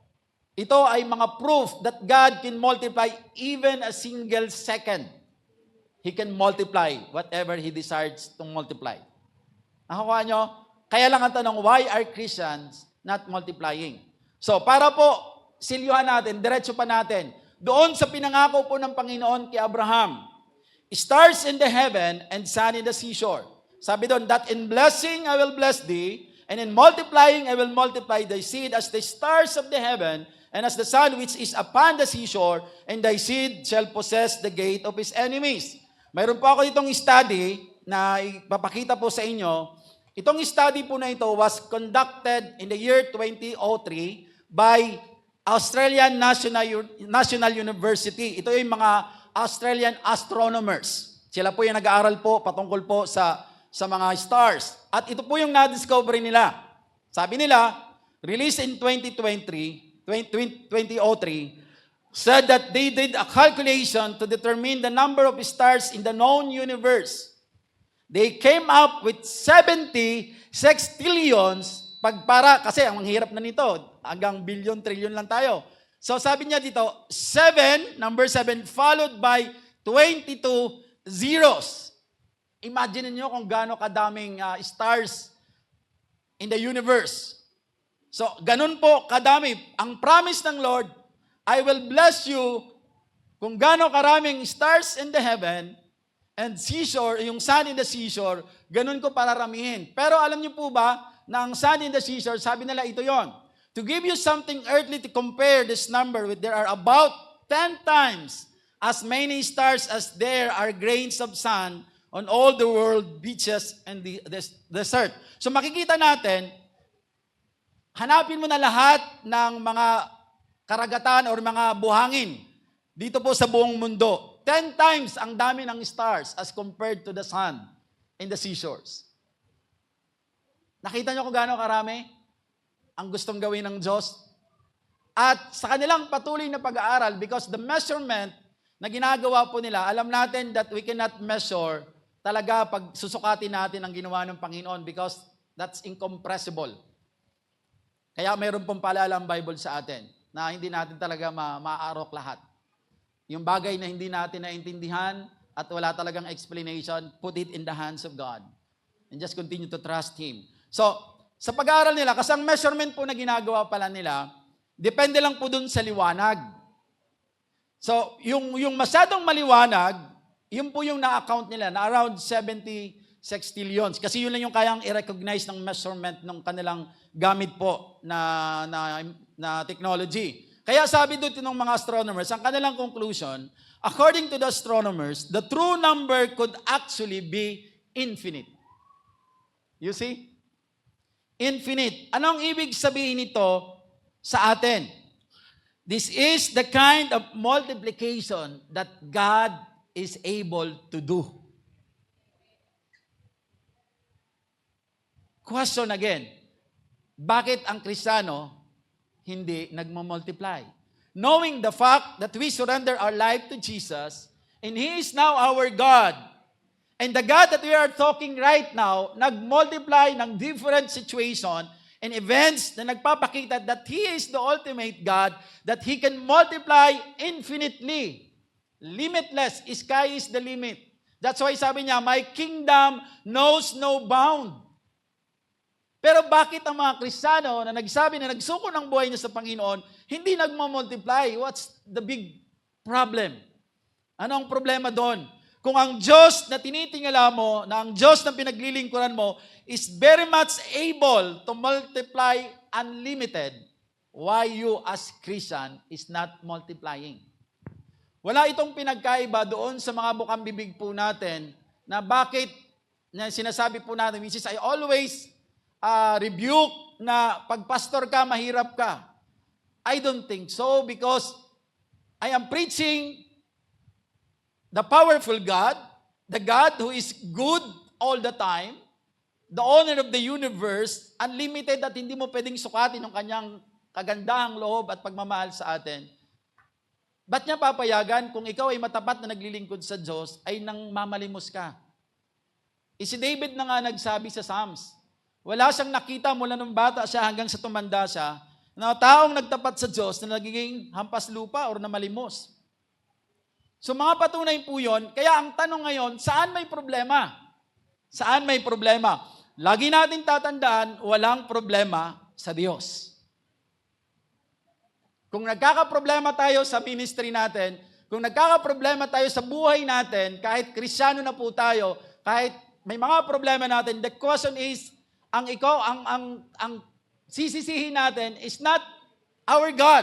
Ito ay mga proof that God can multiply even a single second. He can multiply whatever He desires to multiply. Nakuha nyo? Kaya lang ang tanong, why are Christians not multiplying? So, para po silyuhan natin, diretso pa natin, doon sa pinangako po ng Panginoon kay Abraham, stars in the heaven and sun in the seashore. Sabi doon, that in blessing I will bless thee, and in multiplying I will multiply thy seed as the stars of the heaven, and as the sun which is upon the seashore, and thy seed shall possess the gate of his enemies. Mayroon po ako itong study na ipapakita po sa inyo. Itong study po na ito was conducted in the year 2003 by Australian National University. Ito yung mga Australian astronomers. Sila po yung nag-aaral po patungkol po sa mga stars. At ito po yung na-discover nila. Sabi nila, released in 2003, said that they did a calculation to determine the number of stars in the known universe. They came up with 70 sextillions kasi ang hirap na nito, hanggang billion, trillion lang tayo. So sabi niya dito, number 7, followed by 22 zeros. Imagine niyo kung gaano kadaming stars in the universe. So, ganun po kadami. Ang promise ng Lord, I will bless you kung gaano karaming stars in the heaven and seashore, yung sun in the seashore, ganun ko pararamihin. Pero alam niyo po ba, na ang sun in the seashore, sabi nila ito yon. To give you something earthly to compare this number with, there are about 10 times as many stars as there are grains of sand on all the world beaches and the desert. So makikita natin, hanapin mo na lahat ng mga karagatan or mga buhangin dito po sa buong mundo. 10 times ang dami ng stars as compared to the sun in the seashores. Nakita nyo kung gaano karami ang gustong gawin ng Diyos? At sa kanilang patuloy na pag-aaral, because the measurement na ginagawa po nila, alam natin that we cannot measure talaga pag susukatin natin ang ginawa ng Panginoon because that's incompressible. Kaya mayroon pong paalala ang Bible sa atin na hindi natin talaga maaarok lahat. Yung bagay na hindi natin naintindihan at wala talagang explanation, put it in the hands of God. And just continue to trust Him. So, sa pag-aaral nila, kasi ang measurement po na ginagawa pala nila, depende lang po dun sa liwanag. So, yung masyadong maliwanag, yun po yung na-account nila na around 70 sextillions. Kasi yun lang yung kayang i-recognize ng measurement ng kanilang gamit po na technology. Kaya sabi doon ng mga astronomers, ang kanilang conclusion, according to the astronomers, the true number could actually be infinite. You see? Infinite. Anong ibig sabihin nito sa atin? This is the kind of multiplication that God is able to do. Question again, bakit ang Kristiyano hindi nagmo-multiply? Knowing the fact that we surrender our life to Jesus and He is now our God. And the God that we are talking right now, nag-multiply ng different situation and events na nagpapakita that He is the ultimate God, that He can multiply infinitely. Limitless. Sky is the limit. That's why sabi niya, my kingdom knows no bound. Pero bakit ang mga Kristiyano na nagsabi na nagsuko ng buhay niya sa Panginoon, hindi nagmo-multiply? What's the big problem? Ano ang problema doon? Kung ang Diyos na tinitingala mo, na ang Diyos na pinaglilingkuran mo, is very much able to multiply unlimited, why you as Christian is not multiplying? Wala itong pinagkaiba doon sa mga bukang bibig po natin na bakit na sinasabi po natin, which is I always rebuke na pag pastor ka, mahirap ka. I don't think so because I am preaching the powerful God, the God who is good all the time, the owner of the universe, unlimited at hindi mo pwedeng sukatin ang kanyang kagandahang loob at pagmamahal sa atin. Ba't niya papayagan kung ikaw ay matapat na naglilingkod sa Diyos ay nang mamalimos ka? Si David na nga nagsabi sa Psalms, wala siyang nakita mula nung bata siya hanggang sa tumanda siya na taong nagtapat sa Diyos na nagiging hampas lupa or na malimos. So mga patunay po yun. Kaya ang tanong ngayon, saan may problema? Saan may problema? Lagi natin tatandaan, walang problema sa Diyos. Kung nagkakaproblema tayo sa ministry natin, kung nagkakaproblema tayo sa buhay natin, kahit Kristiyano na po tayo, kahit may mga problema natin, the question is, ang sisisihin natin is not our God.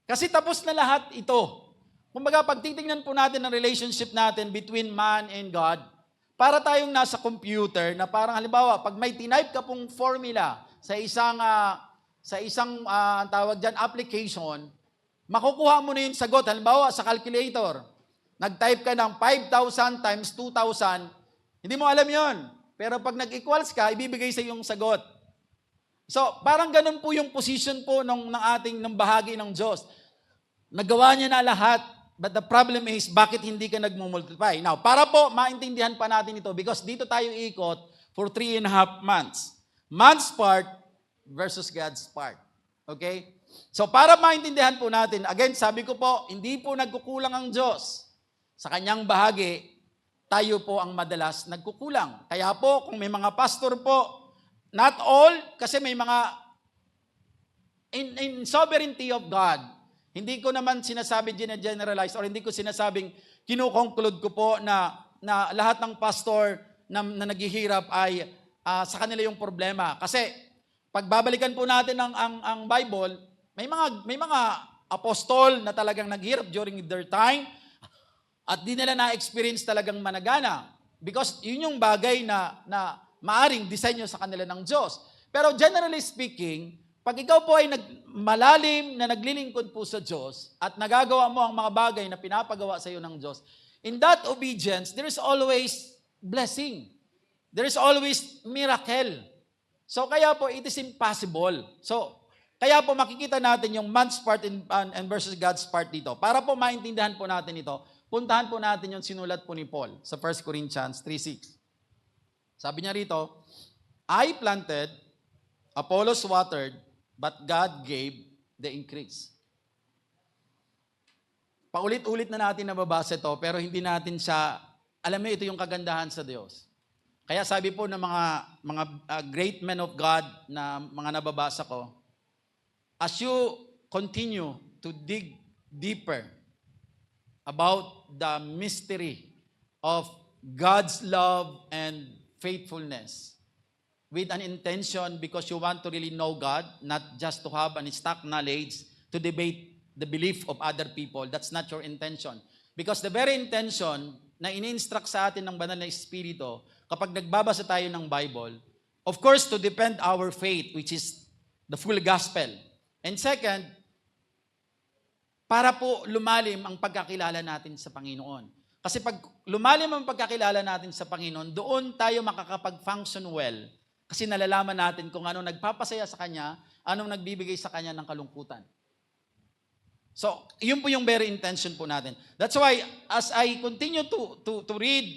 Kasi tapos na lahat ito. Kumbaga, pag titingnan po natin ang relationship natin between man and God, para tayong nasa computer na parang halimbawa, pag may tinype ka pong formula sa isang ang tawag dyan, application, makukuha mo na yung sagot. Halimbawa, sa calculator, nag-type ka ng 5,000 times 2,000, hindi mo alam yon. Pero pag nag-equals ka, ibibigay sa yung sagot. So, parang ganun po yung position po ng bahagi ng Diyos. Nagawa niya na lahat, but the problem is, bakit hindi ka nagmumultiply? Now, para po maintindihan pa natin ito, because dito tayo ikot for 3.5 months. Man's part versus God's part. Okay? So, para maintindihan po natin, again, sabi ko po, hindi po nagkukulang ang Diyos. Sa kanyang bahagi, tayo po ang madalas nagkukulang. Kaya po, kung may mga pastor po, not all, kasi may mga, in sovereignty of God, hindi ko naman sinasabi generalize or hindi ko sinasabing, kinukonclude ko po na lahat ng pastor na naghihirap ay sa kanila yung problema. Kasi, pagbabalikan po natin ang Bible, may mga apostol na talagang naghirap during their time at di nila na-experience talagang managana. Because yun yung bagay na maaring disenyo sa kanila ng Diyos. Pero generally speaking, pag ikaw po ay malalim na naglilingkod po sa Diyos at nagagawa mo ang mga bagay na pinapagawa sa iyo ng Diyos, in that obedience, there is always blessing. There is always miracle. So kaya po, it is impossible. So, kaya po makikita natin yung man's part and versus God's part dito. Para po maintindihan po natin ito, puntahan po natin yung sinulat po ni Paul sa 1 Corinthians 3:6. Sabi niya rito, I planted, Apollos watered, but God gave the increase. Paulit-ulit na natin nababasa ito, pero hindi natin siya, alam mo, ito yung kagandahan sa Diyos. Kaya sabi po ng mga great men of God na mga nababasa ko, as you continue to dig deeper about the mystery of God's love and faithfulness, with an intention because you want to really know God, not just to have an stock knowledge to debate the belief of other people. That's not your intention. Because the very intention na ini-instruct sa atin ng banal na Espiritu, kapag nagbabasa tayo ng Bible, of course, to defend our faith, which is the full gospel. And second, para po lumalim ang pagkakilala natin sa Panginoon. Kasi pag lumalim ang pagkakilala natin sa Panginoon, doon tayo makakapag-function well. Kasi nalalaman natin kung anong nagpapasaya sa Kanya, anong nagbibigay sa Kanya ng kalungkutan. So, yun po yung very intention po natin. That's why, as I continue to read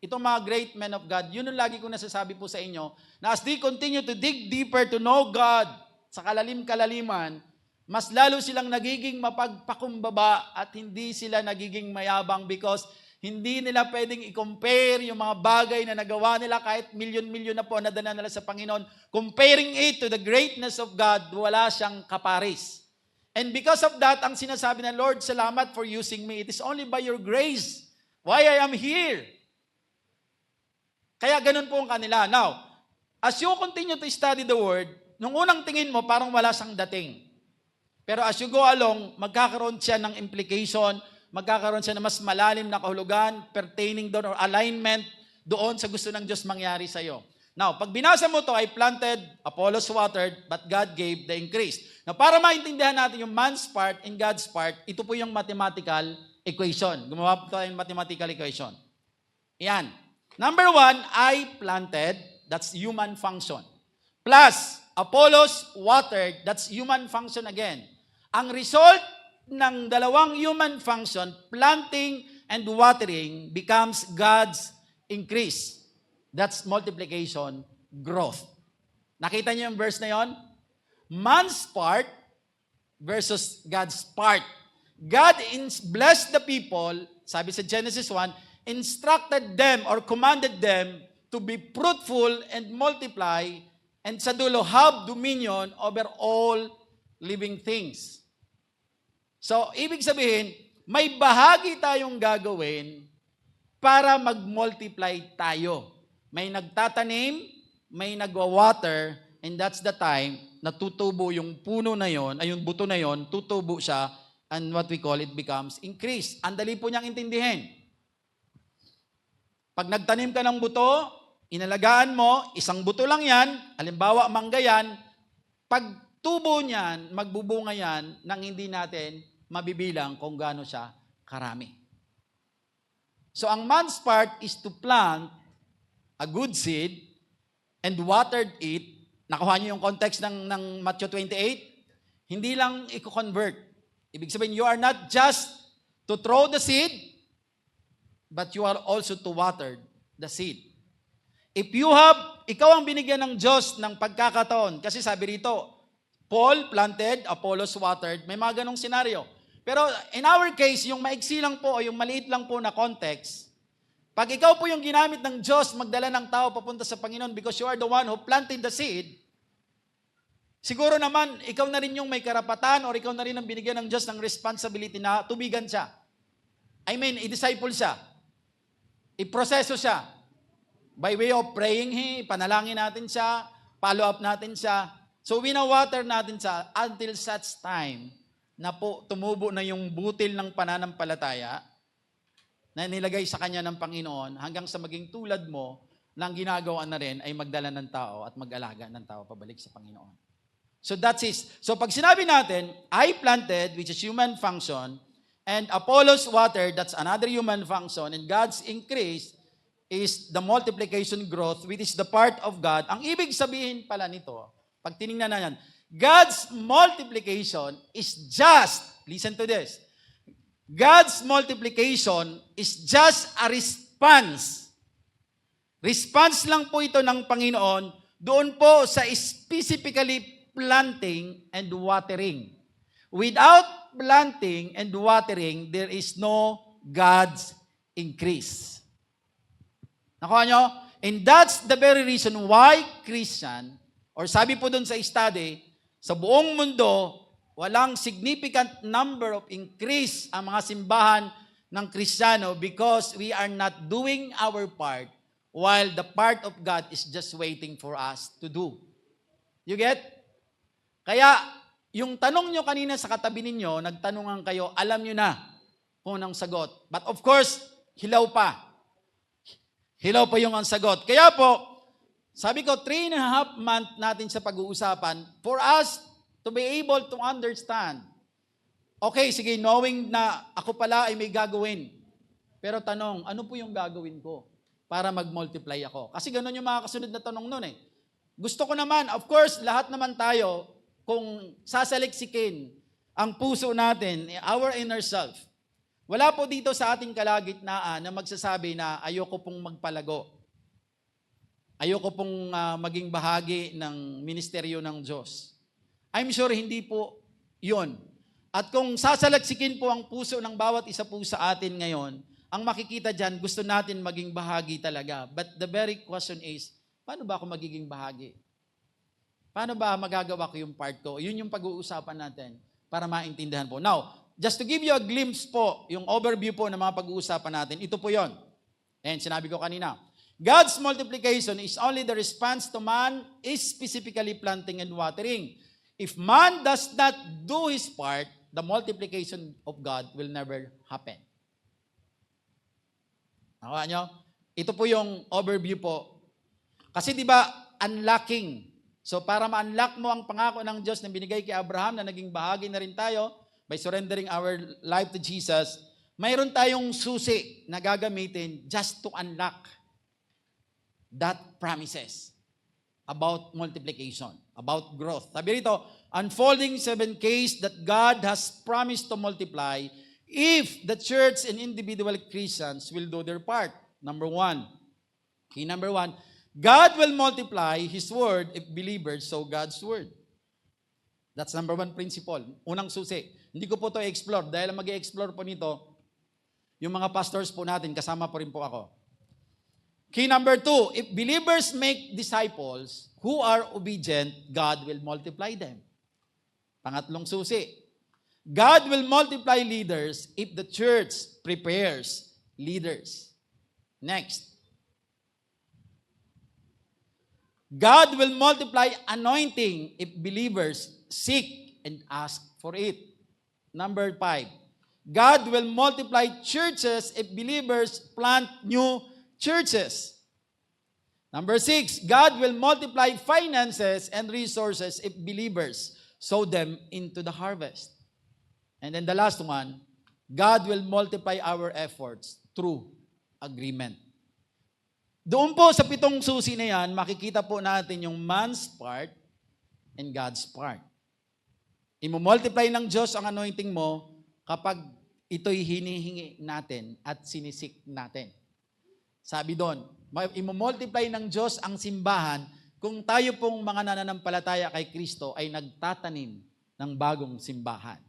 itong mga great men of God, yun ang lagi ko nasasabi po sa inyo, na as they continue to dig deeper to know God sa kalalim-kalaliman, mas lalo silang nagiging mapagpakumbaba at hindi sila nagiging mayabang because hindi nila pwedeng i-compare yung mga bagay na nagawa nila kahit milyon-milyon na po na dala nila sa Panginoon. Comparing it to the greatness of God, wala siyang kaparis. And because of that, ang sinasabi na, Lord, salamat for using me. It is only by your grace why I am here. Kaya ganun po ang kanila. Now, as you continue to study the Word, nung unang tingin mo, parang wala siyang dating. Pero as you go along, magkakaroon siya ng implication, magkakaroon siya ng mas malalim na kahulugan pertaining doon or alignment doon sa gusto ng Diyos mangyari sa iyo. Now, pag binasa mo to, I planted, Apollos watered, but God gave the increase. Now, para maintindihan natin yung man's part and God's part, ito po yung mathematical equation. Gumawa po tayo ng mathematical equation. Yan. Number 1, I planted, that's human function. Plus, Apollos watered, that's human function again. Ang result ng dalawang human function, planting and watering, becomes God's increase. That's multiplication, growth. Nakita niyo yung verse na yon? Man's part versus God's part. God blessed the people, sabi sa Genesis 1, instructed them or commanded them to be fruitful and multiply and sa dulo have dominion over all living things. So, ibig sabihin, may bahagi tayong gagawin para mag-multiply tayo. May nagtatanim, may nagwa-water, and that's the time na tutubo yung puno na yon, ay yung buto na yon, tutubo siya, and what we call it becomes increase. Ang dali po niyang intindihin. Pag nagtanim ka ng buto, inalagaan mo, isang buto lang yan, halimbawa mangga yan, pag tubo niyan, magbubunga yan, nang hindi natin mabibilang kung gaano siya karami. So ang man's part is to plant a good seed and watered it. Nakuha niyo yung context ng Matthew 28? Hindi lang i-convert. Ibig sabihin, you are not just to throw the seed, but you are also to water the seed. If you have, ikaw ang binigyan ng Diyos ng pagkakataon. Kasi sabi rito, Paul planted, Apollos watered. May mga ganong senaryo. Pero in our case, yung maiksi lang po o yung maliit lang po na context, pag ikaw po yung ginamit ng Diyos magdala ng tao papunta sa Panginoon because you are the one who planted the seed, siguro naman, ikaw na rin yung may karapatan or ikaw na rin ang binigyan ng Diyos ng responsibility na tubigan siya. I mean, i-disciple siya. I-proseso siya. By way of praying, panalangin natin siya, follow up natin siya. So, wina-water natin siya until such time na po tumubo na yung butil ng pananampalataya na nilagay sa kanya ng Panginoon hanggang sa maging tulad mo na ang ginagawa na rin ay magdala ng tao at mag-alaga ng tao pabalik sa Panginoon. So that's it. So pag sinabi natin, I planted, which is human function, and Apollos watered, that's another human function, and God's increase is the multiplication growth, which is the part of God. Ang ibig sabihin pala nito, pag tinignan na yan, God's multiplication is just, listen to this, God's multiplication is just a response. Response lang po ito ng Panginoon doon po sa specifically planting and watering. Without planting and watering, there is no God's increase. Nakuha nyo? And that's the very reason why Christian, or sabi po doon sa study, sa buong mundo, walang significant number of increase ang mga simbahan ng Kristiyano because we are not doing our part while the part of God is just waiting for us to do. You get? Kaya, yung tanong nyo kanina sa katabi ninyo, nagtanungan kayo, alam nyo na kung anong sagot. But of course, hilaw pa. Hilaw pa yung ang sagot. Kaya po, sabi ko, 3.5 months natin sa pag-uusapan for us to be able to understand. Okay, sige, knowing na ako pala ay may gagawin. Pero tanong, ano po yung gagawin ko para mag-multiply ako? Kasi ganun yung mga kasunod na tanong nun eh. Gusto ko naman, of course, lahat naman tayo, kung sasaliksikin ang puso natin, our inner self, wala po dito sa ating kalagitnaan na magsasabi na ayoko pong magpalago. Ayoko pong maging bahagi ng ministeryo ng Diyos. I'm sure hindi po yun. At kung sasalaksikin po ang puso ng bawat isa po sa atin ngayon, ang makikita dyan, gusto natin maging bahagi talaga. But the very question is, paano ba ako magiging bahagi? Paano ba magagawa ko yung part ko? Yun yung pag-uusapan natin para maintindihan po. Now, just to give you a glimpse po, yung overview po ng mga pag-uusapan natin, ito po yon. And sinabi ko kanina, God's multiplication is only the response to man is specifically planting and watering. If man does not do his part, the multiplication of God will never happen. Nakuha nyo? Ito po yung overview po. Kasi di ba, unlocking. So para ma-unlock mo ang pangako ng Diyos na binigay kay Abraham na naging bahagi na rin tayo by surrendering our life to Jesus, mayroon tayong susi na gagamitin just to unlock that promises about multiplication, about growth. Sabi rito, unfolding 7 keys that God has promised to multiply if the church and individual Christians will do their part. Number 1, key number 1, God will multiply His word if believers sow God's word. That's number 1 principle. Unang susi. Hindi ko po ito i-explore dahil mag-i-explore po nito yung mga pastors po natin, kasama po rin po ako. Key number 2, if believers make disciples who are obedient, God will multiply them. Pangatlong susi, God will multiply leaders if the church prepares leaders. Next, God will multiply anointing if believers seek and ask for it. Number 5, God will multiply churches if believers plant new churches. Number 6, God will multiply finances and resources if believers sow them into the harvest. And then the last one, God will multiply our efforts through agreement. Doon po sa 7 susi na yan, makikita po natin yung man's part and God's part. Imo-multiply ng Diyos ang anointing mo kapag ito'y hinihingi natin at sinisik natin. Sabi doon, imo-multiply ng Diyos ang simbahan kung tayo pong mga nananampalataya kay Kristo ay nagtatanim ng bagong simbahan.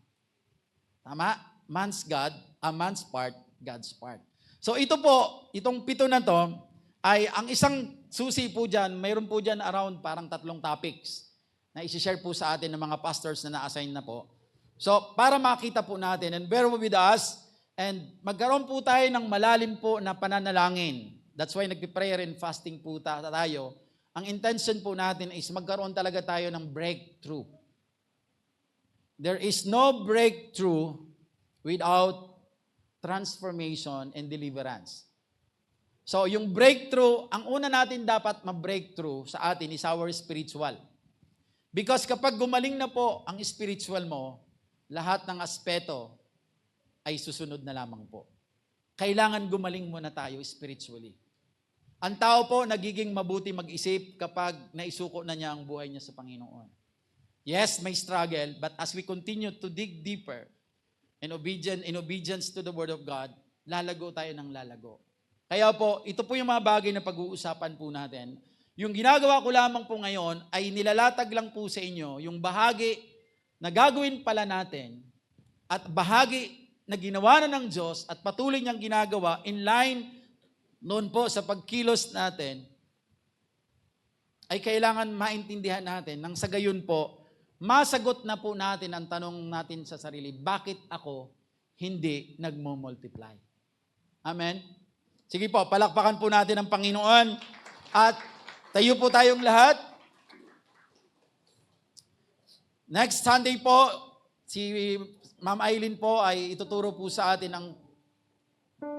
Tama? Man's God, man's part, God's part. So ito po, itong 7 na to, ay ang isang susi po dyan, mayroon po dyan around parang 3 topics na isi-share po sa atin ng mga pastors na na-assign na po. So para makita po natin, and bear with us, and magkaroon po tayo ng malalim po na pananalangin. That's why nagpe-prayer and fasting po tayo. Ang intention po natin is magkaroon talaga tayo ng breakthrough. There is no breakthrough without transformation and deliverance. So yung breakthrough, ang una natin dapat ma-breakthrough sa atin is our spiritual. Because kapag gumaling na po ang spiritual mo, lahat ng aspeto ay susunod na lamang po. Kailangan gumaling muna tayo spiritually. Ang tao po nagiging mabuti mag-isip kapag naisuko na niya ang buhay niya sa Panginoon. Yes, may struggle, but as we continue to dig deeper, in obedience to the Word of God, lalago tayo ng lalago. Kaya po, ito po yung mga bagay na pag-uusapan po natin. Yung ginagawa ko lamang po ngayon ay nilalatag lang po sa inyo yung bahagi na gagawin pala natin at bahagi na ginawa na ng Diyos at patuloy niyang ginagawa in line noon po sa pagkilos natin ay kailangan maintindihan natin nang sa gayon po, masagot na po natin ang tanong natin sa sarili, bakit ako hindi nagmo-multiply? Amen? Sige po, palakpakan po natin ang Panginoon at tayo po tayong lahat. Next Sunday po, si Ma'am Aileen po ay ituturo po sa atin ang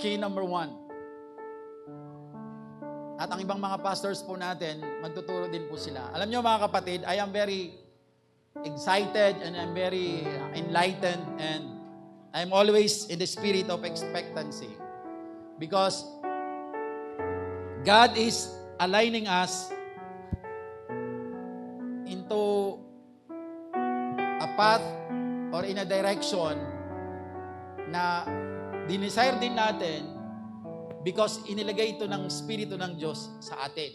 key number 1. At ang ibang mga pastors po natin, magtuturo din po sila. Alam nyo mga kapatid, I am very excited and I'm very enlightened and I'm always in the spirit of expectancy. Because God is aligning us into a path or in a direction na dinesire din natin because inilagay ito ng Espiritu ng Diyos sa atin.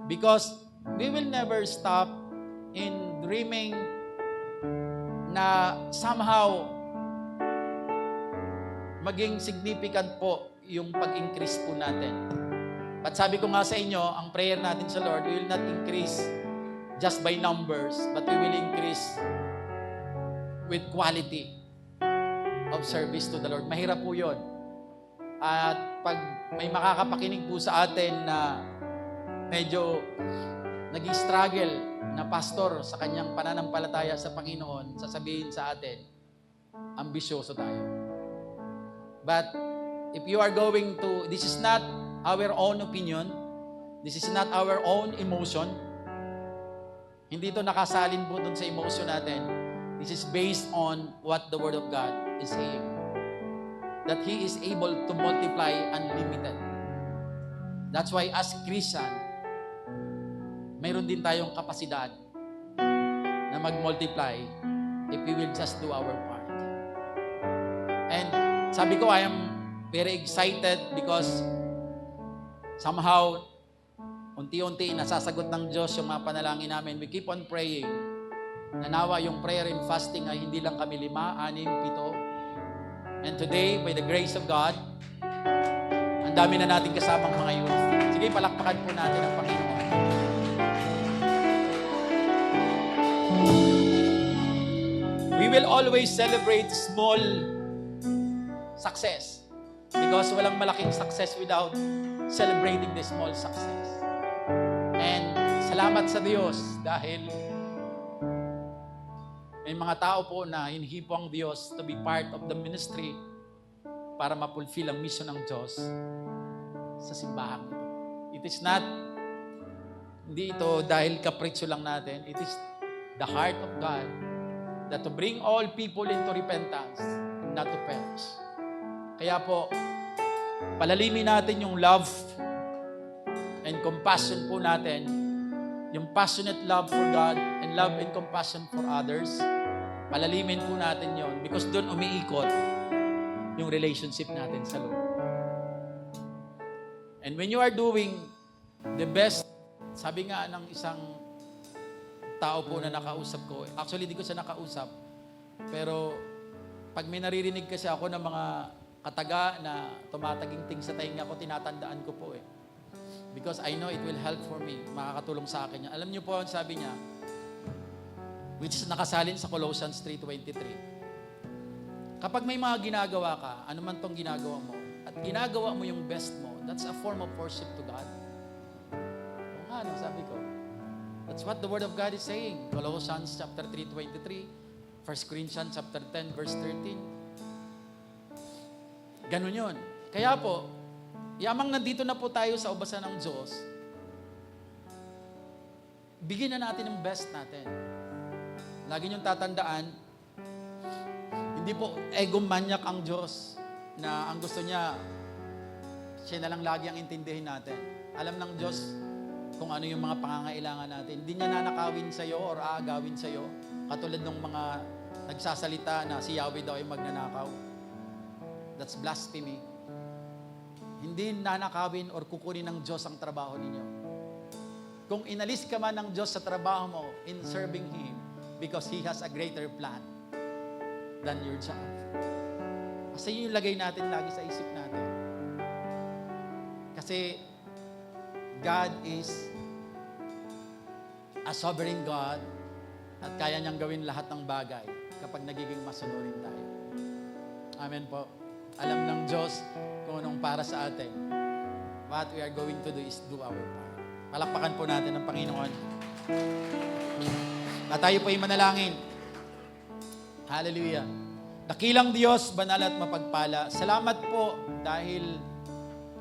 Because we will never stop in dreaming na somehow maging significant po yung pag-increase po natin. But sabi ko nga sa inyo, ang prayer natin sa Lord, we will not increase just by numbers, but we will increase with quality of service to the Lord. Mahirap po yun. At pag may makakapakinig po sa atin na medyo nag-struggle na pastor sa kanyang pananampalataya sa Panginoon, sasabihin sa atin, ambisyoso tayo. But if you are going to, this is not our own opinion, this is not our own emotion, hindi ito nakasalin po dun sa emotion natin. This is based on what the Word of God is saying. That He is able to multiply unlimited. That's why as Christian, mayroon din tayong kapasidad na mag-multiply if we will just do our part. And sabi ko, I am very excited because somehow, unti-unti nasasagot ng Diyos yung mga panalangin namin. We keep on praying. Nanawa yung prayer and fasting ay hindi lang kami 5, 6, 7. And today, by the grace of God, ang dami na natin kasamang mga youth. Sige, palakpakan po natin ang Panginoon. We will always celebrate small success because walang malaking success without celebrating the small success. And salamat sa Diyos dahil may mga tao po na hinihipo ang Diyos to be part of the ministry para ma-fulfill ang mission ng Diyos sa simbahan. It is not, hindi ito dahil kapritsyo lang natin. It is the heart of God that to bring all people into repentance and not to perish. Kaya po, palalimin natin yung love and compassion po natin, yung passionate love for God and love and compassion for others. Palalimin po natin yon because doon umiikot yung relationship natin sa Lord. And when you are doing the best, sabi nga ng isang tao po na nakausap ko, actually di ko siya nakausap, pero pag may naririnig kasi ako ng mga kataga na tumataging-ting sa tainga ko, tinatandaan ko po eh. Because I know it will help for me, makakatulong sa akin yan. Alam niyo po, sabi niya, which is nakasalin sa Colossians 3:23. Kapag may mga ginagawa ka, ano man tong ginagawa mo, at ginagawa mo yung best mo, that's a form of worship to God. Oo nga, no, sabi ko. That's what the Word of God is saying. Colossians chapter 3:23, 1 Corinthians chapter 10, verse 13. Ganun yun. Kaya po, yamang nandito na po tayo sa ubasan ng Diyos, bigyan na natin ang best natin. Lagi niyong tatandaan, hindi po egomaniac ang Diyos na ang gusto niya, siya na lang lagi ang intindihin natin. Alam ng Diyos kung ano yung mga pangangailangan natin. Hindi niya nanakawin sa'yo or aagawin sa'yo. Katulad ng mga nagsasalita na si Yahweh daw ay magnanakaw. That's blasphemy. Hindi nanakawin or kukunin ng Diyos ang trabaho ninyo. Kung inalis ka man ng Diyos sa trabaho mo in serving Him, because He has a greater plan than your job. Kasi yun yung lagay natin lagi sa isip natin. Kasi God is a sovereign God at kaya niyang gawin lahat ng bagay kapag nagiging masunurin tayo. Amen po. Alam ng Diyos kung anong para sa atin. What we are going to do is do our part. Palakpakan po natin ang Panginoon. At tayo po ay manalangin. Hallelujah. Dakilang Diyos, banal at mapagpala. Salamat po dahil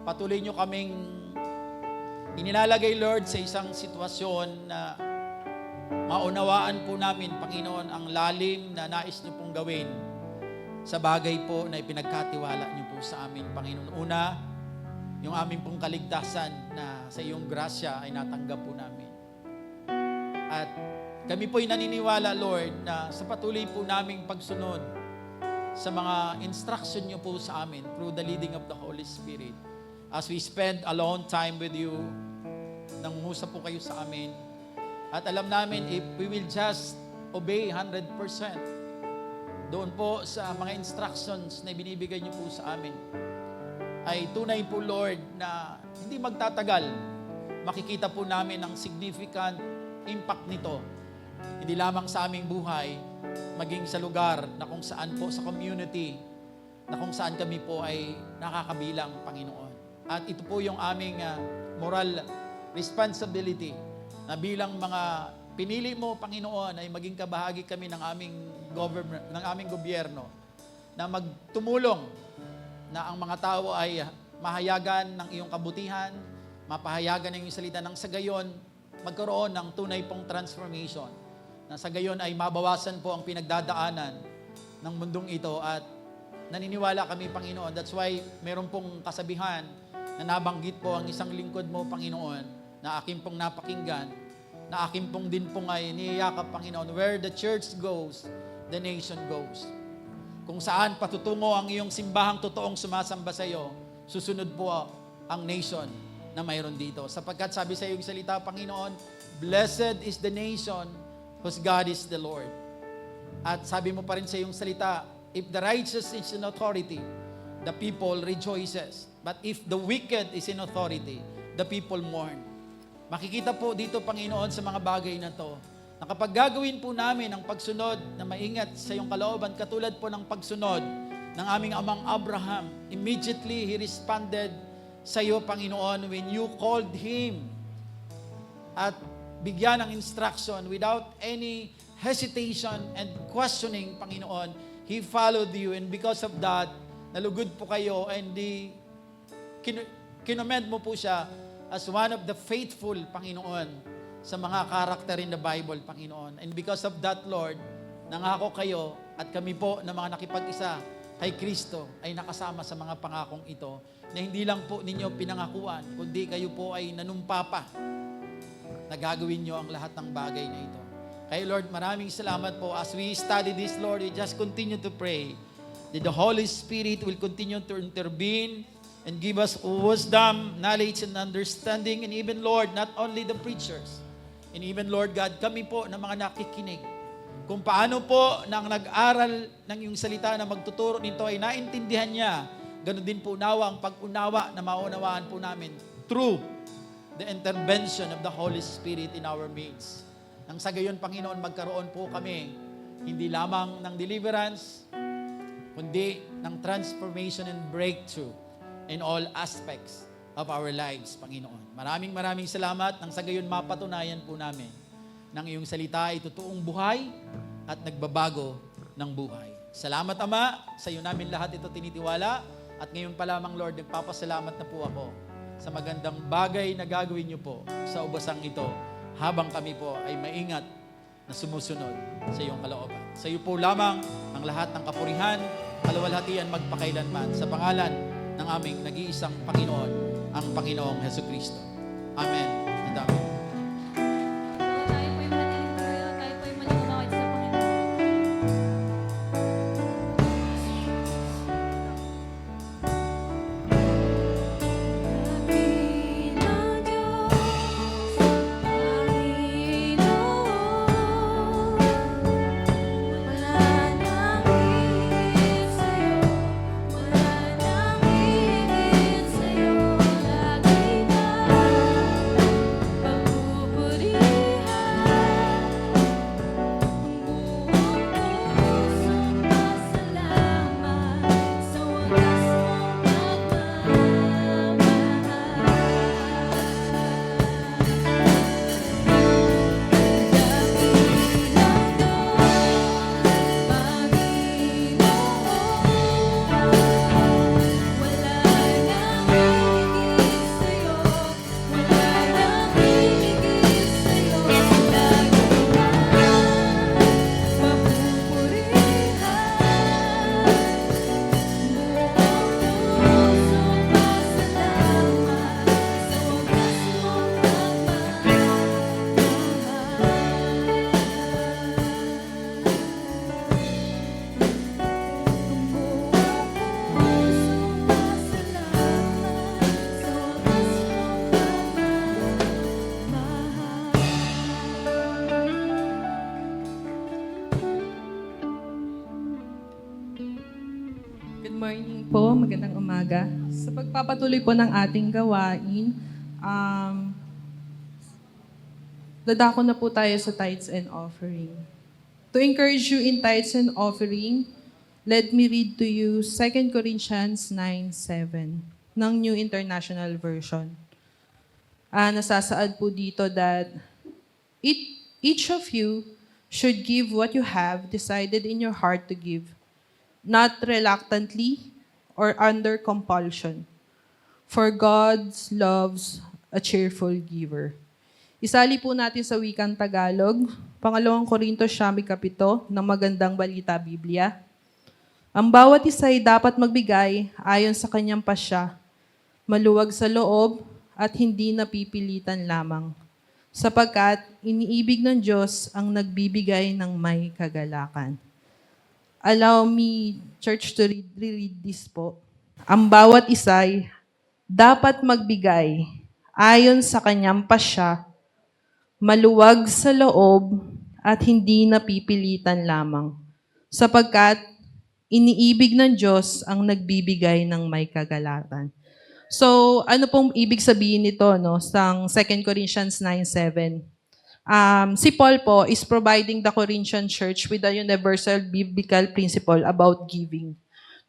patuloy nyo kaming inilalagay, Lord, sa isang sitwasyon na maunawaan po namin, Panginoon, ang lalim na nais nyo pong gawin sa bagay po na ipinagkatiwala nyo po sa amin, Panginoon. Una, yung aming pong kaligtasan na sa iyong grasya ay natanggap po namin. At kami po ay naniniwala, Lord, na sa patuloy po naming pagsunod sa mga instruction nyo po sa amin through the leading of the Holy Spirit. As we spend alone time with you, nangungusap po kayo sa amin. At alam namin, if we will just obey 100%, doon po sa mga instructions na binibigay niyo po sa amin, ay tunay po, Lord, na hindi magtatagal, makikita po namin ang significant impact nito. Hindi lamang sa aming buhay, maging sa lugar na kung saan po, sa community, na kung saan kami po ay nakakabilang, Panginoon. At ito po yung aming moral responsibility na bilang mga pinili mo, Panginoon, ay maging kabahagi kami ng aming government, ng aming gobyerno, na magtumulong na ang mga tao ay mahayagan ng iyong kabutihan, mapahayagan ng iyong salita, ng sa gayon magkaroon ng tunay pong transformation, na sa gayon ay mabawasan po ang pinagdadaanan ng mundong ito. At naniniwala kami, Panginoon, that's why meron pong kasabihan na nabanggit po ang isang lingkod mo, Panginoon, na aking pong napakinggan, na aking pong din pong ay niyayakap, Panginoon, where the church goes, the nation goes. Kung saan patutungo ang iyong simbahang totoong sumasamba sa iyo, susunod po ang nation na mayroon dito. Sapagkat sabi sa iyong salita, Panginoon, blessed is the nation whose God is the Lord. At sabi mo pa rin sa iyong salita, if the righteous is in authority, the people rejoices. But if the wicked is in authority, the people mourn. Makikita po dito, Panginoon, sa mga bagay na to, na kapag gagawin po namin ang pagsunod na maingat sa iyong kalooban, katulad po ng pagsunod ng aming amang Abraham, immediately he responded sa iyo, Panginoon, when you called him at bigyan ng instruction without any hesitation and questioning, Panginoon, he followed you, and because of that, nalugod po kayo, and kinommend mo po siya as one of the faithful, Panginoon, sa mga karakter in the Bible, Panginoon. And because of that, Lord, nangako kayo at kami po na mga nakipag-isa kay Kristo ay nakasama sa mga pangakong ito, na hindi lang po ninyo pinangakuan, kundi kayo po ay nanumpa pa na gagawin nyo ang lahat ng bagay na ito. Kaya Lord, maraming salamat po. As we study this, Lord, we just continue to pray that the Holy Spirit will continue to intervene and give us wisdom, knowledge, and understanding. And even, Lord, not only the preachers, and even, Lord God, kami po na mga nakikinig, kung paano po nang nag-aral ng iyong salita na magtuturo nito ay naintindihan niya, ganun din po nawa ang pag-unawa na maunawaan po namin through the intervention of the Holy Spirit in our midst. Nang sa gayon, Panginoon, magkaroon po kami hindi lamang ng deliverance, kundi ng transformation and breakthrough in all aspects of our lives, Panginoon. Maraming salamat nang sa gayon mapatunayan po namin ng iyong salita ay totoong buhay at nagbabago ng buhay. Salamat, Ama, sa iyo namin lahat ito tinitiwala, at ngayon pa lamang, Lord, nagpapasalamat na po ako sa magandang bagay na gagawin niyo po sa ubasang ito habang kami po ay maingat na sumusunod sa iyong kalooban. Sa iyo po lamang ang lahat ng kapurihan, kaluwalhatian magpakailanman, sa pangalan ng aming nag-iisang Panginoon, ang Panginoong Hesukristo. Amen and amen. Tayo po'y manatiling tayo po'y manimawait sa Panginoon. Good morning po, magandang umaga. Sa pagpapatuloy po ng ating gawain, dadako na po tayo sa tithes and offering. To encourage you in tithes and offering, let me read to you 2 Corinthians 9:7 ng New International Version. Nasasaad po dito that each of you should give what you have decided in your heart to give, not reluctantly or under compulsion. For God loves a cheerful giver. Isali po natin sa wikang Tagalog, 2 Korintos 7:7 ng Magandang Balita Biblia. Ang bawat isa ay dapat magbigay ayon sa kanyang pasya, maluwag sa loob at hindi napipilitan lamang, sapagkat iniibig ng Diyos ang nagbibigay ng may kagalakan. Allow me, church, to read this po. Ang bawat isa'y dapat magbigay ayon sa kanyang pasya, maluwag sa loob at hindi napipilitan lamang, sapagkat iniibig ng Diyos ang nagbibigay ng may kagalakan. So, ano pong ibig sabihin nito, no? Sa 2 Corinthians 9:7. Si Paul po is providing the Corinthian church with a universal biblical principle about giving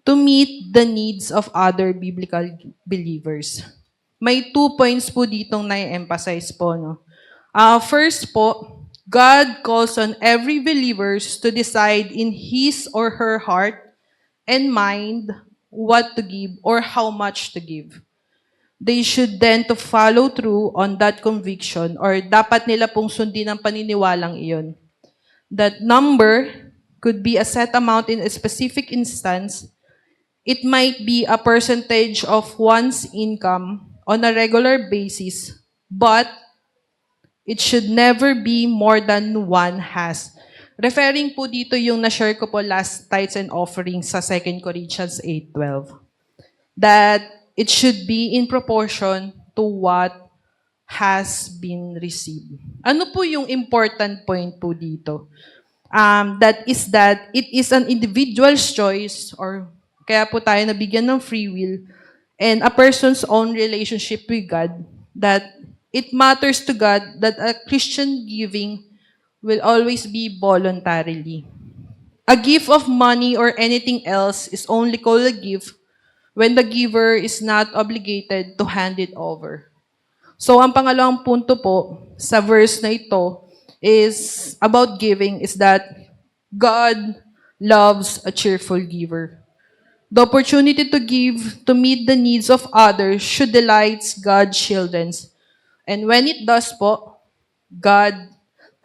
to meet the needs of other biblical believers. May 2 points po ditong na-emphasize po. No? First po, God calls on every believers to decide in his or her heart and mind what to give or how much to give. They should then to follow through on that conviction or dapat nila pong sundin ang paniniwalang iyon. That number could be a set amount in a specific instance. It might be a percentage of one's income on a regular basis, but it should never be more than one has. Referring po dito yung na-share ko po last tithes and offerings sa 2 Corinthians 8:12. That it should be in proportion to what has been received. Ano po yung important point po dito? That it is an individual's choice or kaya po tayo nabigyan ng free will and a person's own relationship with God that it matters to God that a Christian giving will always be voluntarily. A gift of money or anything else is only called a gift when the giver is not obligated to hand it over. So, ang pangalawang punto po sa verse na ito is about giving is that God loves a cheerful giver. The opportunity to give to meet the needs of others should delight God's children. And when it does po, God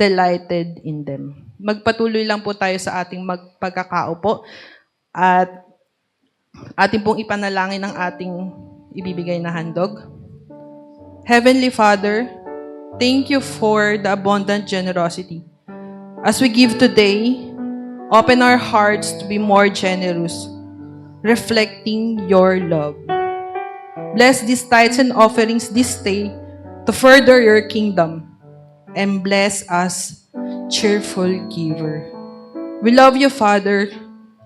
delighted in them. Magpatuloy lang po tayo sa ating pagkakaupo at ating pong ipanalangin ang ating ibibigay na handog. Heavenly Father, thank you for the abundant generosity. As we give today, open our hearts to be more generous, reflecting your love. Bless these tithes and offerings this day to further your kingdom, and bless us, cheerful giver. We love you, Father,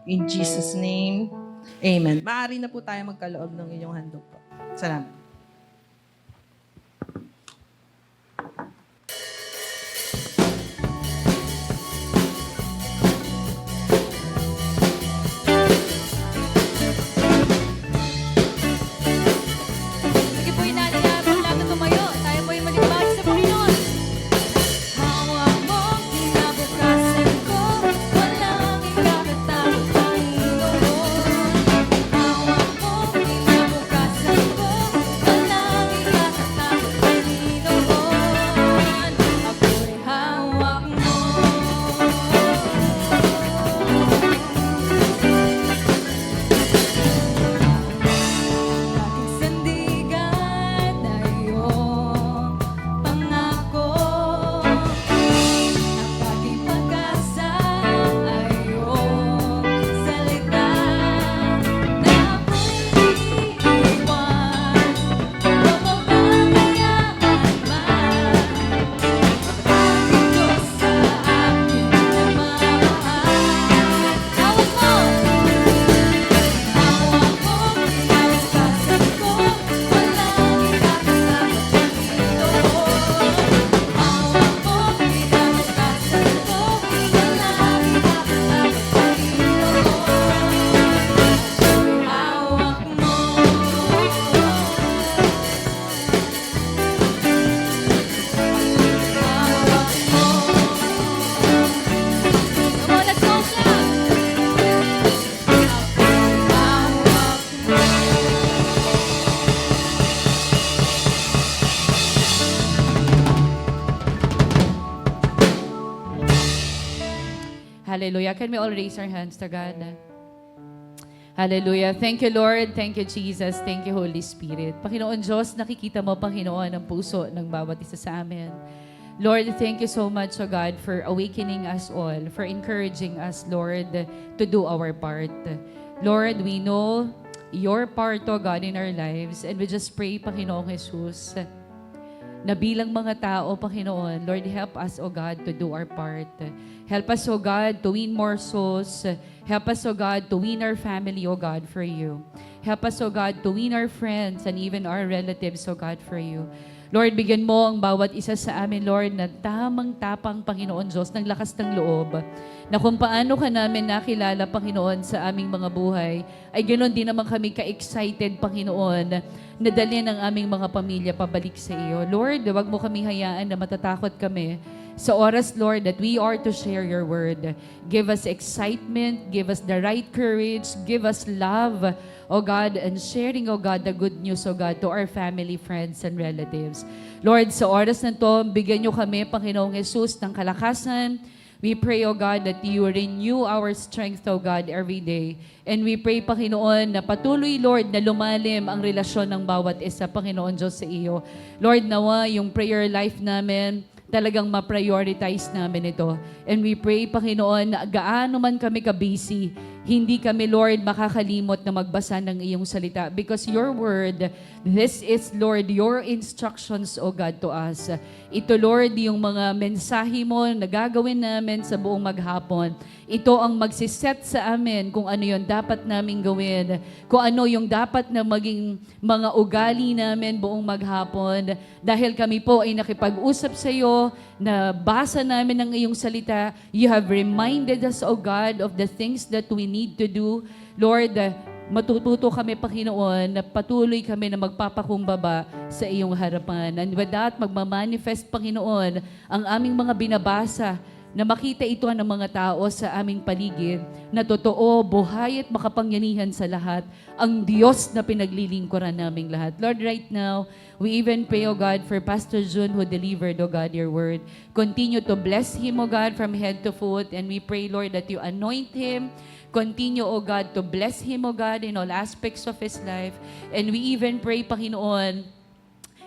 in Jesus' name. Amen. Maaari na po tayo magkaloob ng inyong handog po. Salamat. Sige po, inanin na po lahat na tumayo. Tayo po yung maglibahagi sa Panginoon. Hawak mo, kinabukasan ko, walang ikakatawag, Panginoon. Hawak mo, kinabukasan ko, Hallelujah. Can we all raise our hands to God? Hallelujah. Thank you, Lord. Thank you, Jesus. Thank you, Holy Spirit. Panginoon Diyos, nakikita mo, Panginoon, ang puso ng bawat isa sa amin. Lord, thank you so much, O God, for awakening us all, for encouraging us, Lord, to do our part. Lord, we know your part, O God, in our lives, and we just pray, Panginoong Jesus, na bilang mga tao, Panginoon, Lord, help us, O God, to do our part. Help us, O God, to win more souls. Help us, O God, to win our family, O God, for you. Help us, O God, to win our friends and even our relatives, O God, for you. Lord, bigyan mo ang bawat isa sa amin, Lord, na tamang-tapang, Panginoon Diyos, ng lakas ng loob, na kung paano ka namin nakilala, Panginoon, sa aming mga buhay, ay ganoon din naman kami ka-excited, Panginoon, na dalhin ang aming mga pamilya pabalik sa iyo. Lord, wag mo kami hayaan na matatakot kami sa oras, Lord, that we are to share your word. Give us excitement, give us the right courage, give us love, O God, and sharing, O God, the good news, O God, to our family, friends, and relatives. Lord, sa oras na to, bigyan nyo kami, Panginoong Jesus, ng kalakasan. We pray, O God, that you renew our strength, O God, every day. And we pray, Panginoon, na patuloy, Lord, na lumalim ang relasyon ng bawat isa, Panginoon Diyos, sa iyo. Lord, nawa yung prayer life namin, talagang ma-prioritize namin ito. And we pray, Panginoon, na gaano man kami ka-busy, hindi kami, Lord, makakalimot na magbasa ng iyong salita. Because your word, this is, Lord, your instructions, O God, to us. Ito, Lord, yung mga mensahe mo na gagawin namin sa buong maghapon. Ito ang magsiset sa amin kung ano yung dapat naming gawin, kung ano yung dapat na maging mga ugali namin buong maghapon. Dahil kami po ay nakipag-usap sa iyo, na basa namin ang iyong salita, you have reminded us, O God, of the things that we need to do. Lord, matututo kami, Panginoon, na patuloy kami na magpapakumbaba sa iyong harapan. And with that, magmamanifest, Panginoon, ang aming mga binabasa, na makita ito ng mga tao sa aming paligid, na totoo, buhay at makapangyarihan sa lahat, ang Diyos na pinaglilingkuran naming lahat. Lord, right now, we even pray, O God, for Pastor June who delivered, O God, your word. Continue to bless him, O God, from head to foot, and we pray, Lord, that you anoint him. Continue, O God, to bless him, O God, in all aspects of his life. And we even pray, Panginoon,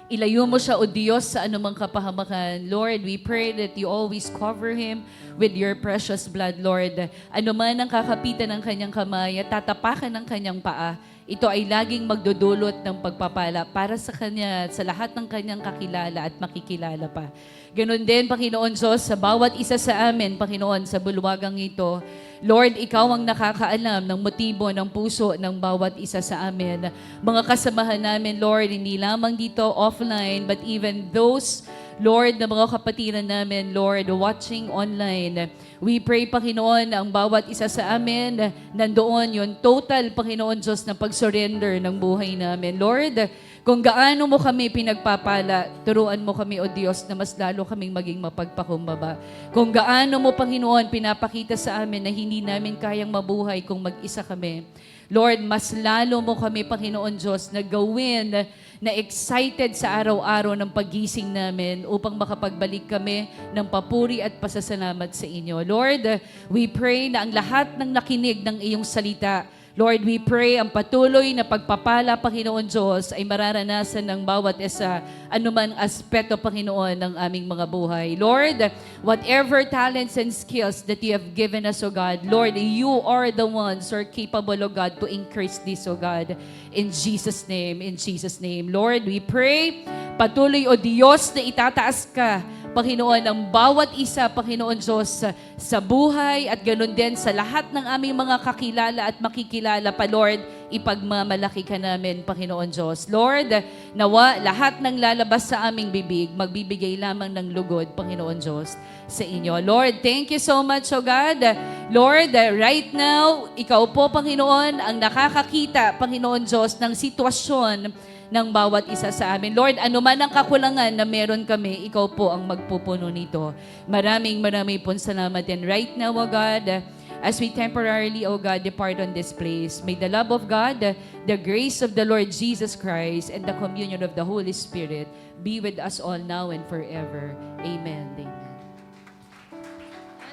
ilayo mo siya, O Diyos, sa anumang kapahamakan. Lord, we pray that you always cover him with your precious blood, Lord. Ano man ang kakapitan ng kanyang kamay at tatapakan ng kanyang paa, ito ay laging magdudulot ng pagpapala para sa kanya, sa lahat ng kanyang kakilala at makikilala pa. Ganon din, Panginoon Diyos, sa bawat isa sa amin, Panginoon, sa bulwagang ito, Lord, ikaw ang nakakaalam ng motibo ng puso ng bawat isa sa amin. Mga kasamahan namin, Lord, hindi lamang dito offline, but even those, Lord, na mga kapatiran namin, Lord, watching online. We pray, Panginoon, ang bawat isa sa amin, nandoon yung total, Panginoon Diyos, na pag-surrender ng buhay namin. Lord, kung gaano mo kami pinagpapala, turuan mo kami, O Diyos, na mas lalo kaming maging mapagpakumbaba. Kung gaano mo, Panginoon, pinapakita sa amin na hindi namin kayang mabuhay kung mag-isa kami. Lord, mas lalo mo kami, Panginoon Diyos, na gawin na excited sa araw-araw ng pagising namin upang makapagbalik kami ng papuri at pasasalamat sa inyo. Lord, we pray na ang lahat ng nakinig ng iyong salita, Lord, we pray ang patuloy na pagpapala, Panginoon Diyos, ay mararanasan ng bawat isa, anuman aspeto, Panginoon, ng aming mga buhay. Lord, whatever talents and skills that you have given us, O God, Lord, you are the ones who are capable, O God, to increase this, O God, in Jesus' name, in Jesus' name. Lord, we pray, patuloy, O Diyos, na itataas ka, Panginoon, ang bawat isa, Panginoon Diyos, sa buhay at ganoon din sa lahat ng aming mga kakilala at makikilala pa, Lord, ipagmamalaki ka namin, Panginoon Diyos. Lord, nawa lahat ng lalabas sa aming bibig, magbibigay lamang ng lugod, Panginoon Diyos, sa inyo. Lord, thank you so much, O God. Lord, right now, ikaw po, Panginoon, ang nakakakita, Panginoon Diyos, ng sitwasyon ng bawat isa sa amin. Lord, anuman ang kakulangan na meron kami, ikaw po ang magpupuno nito. Maraming pong salamat. And right now, O God, as we temporarily, O God, depart on this place, may the love of God, the grace of the Lord Jesus Christ, and the communion of the Holy Spirit be with us all now and forever. Amen. Amen.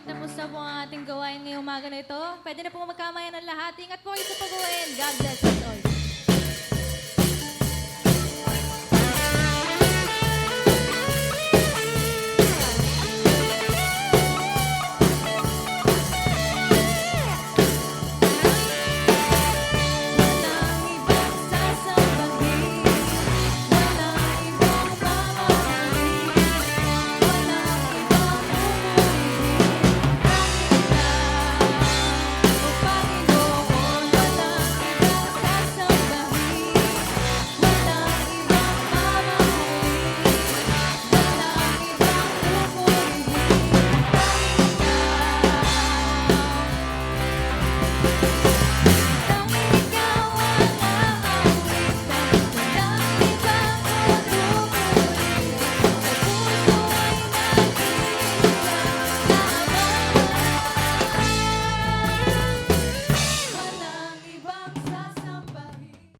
Tapos na po ang ating gawain ngayong umaga na ito. Pwede na po magkamayan ng lahat. Ingat po kayo sa pag-uwi. God bless us all.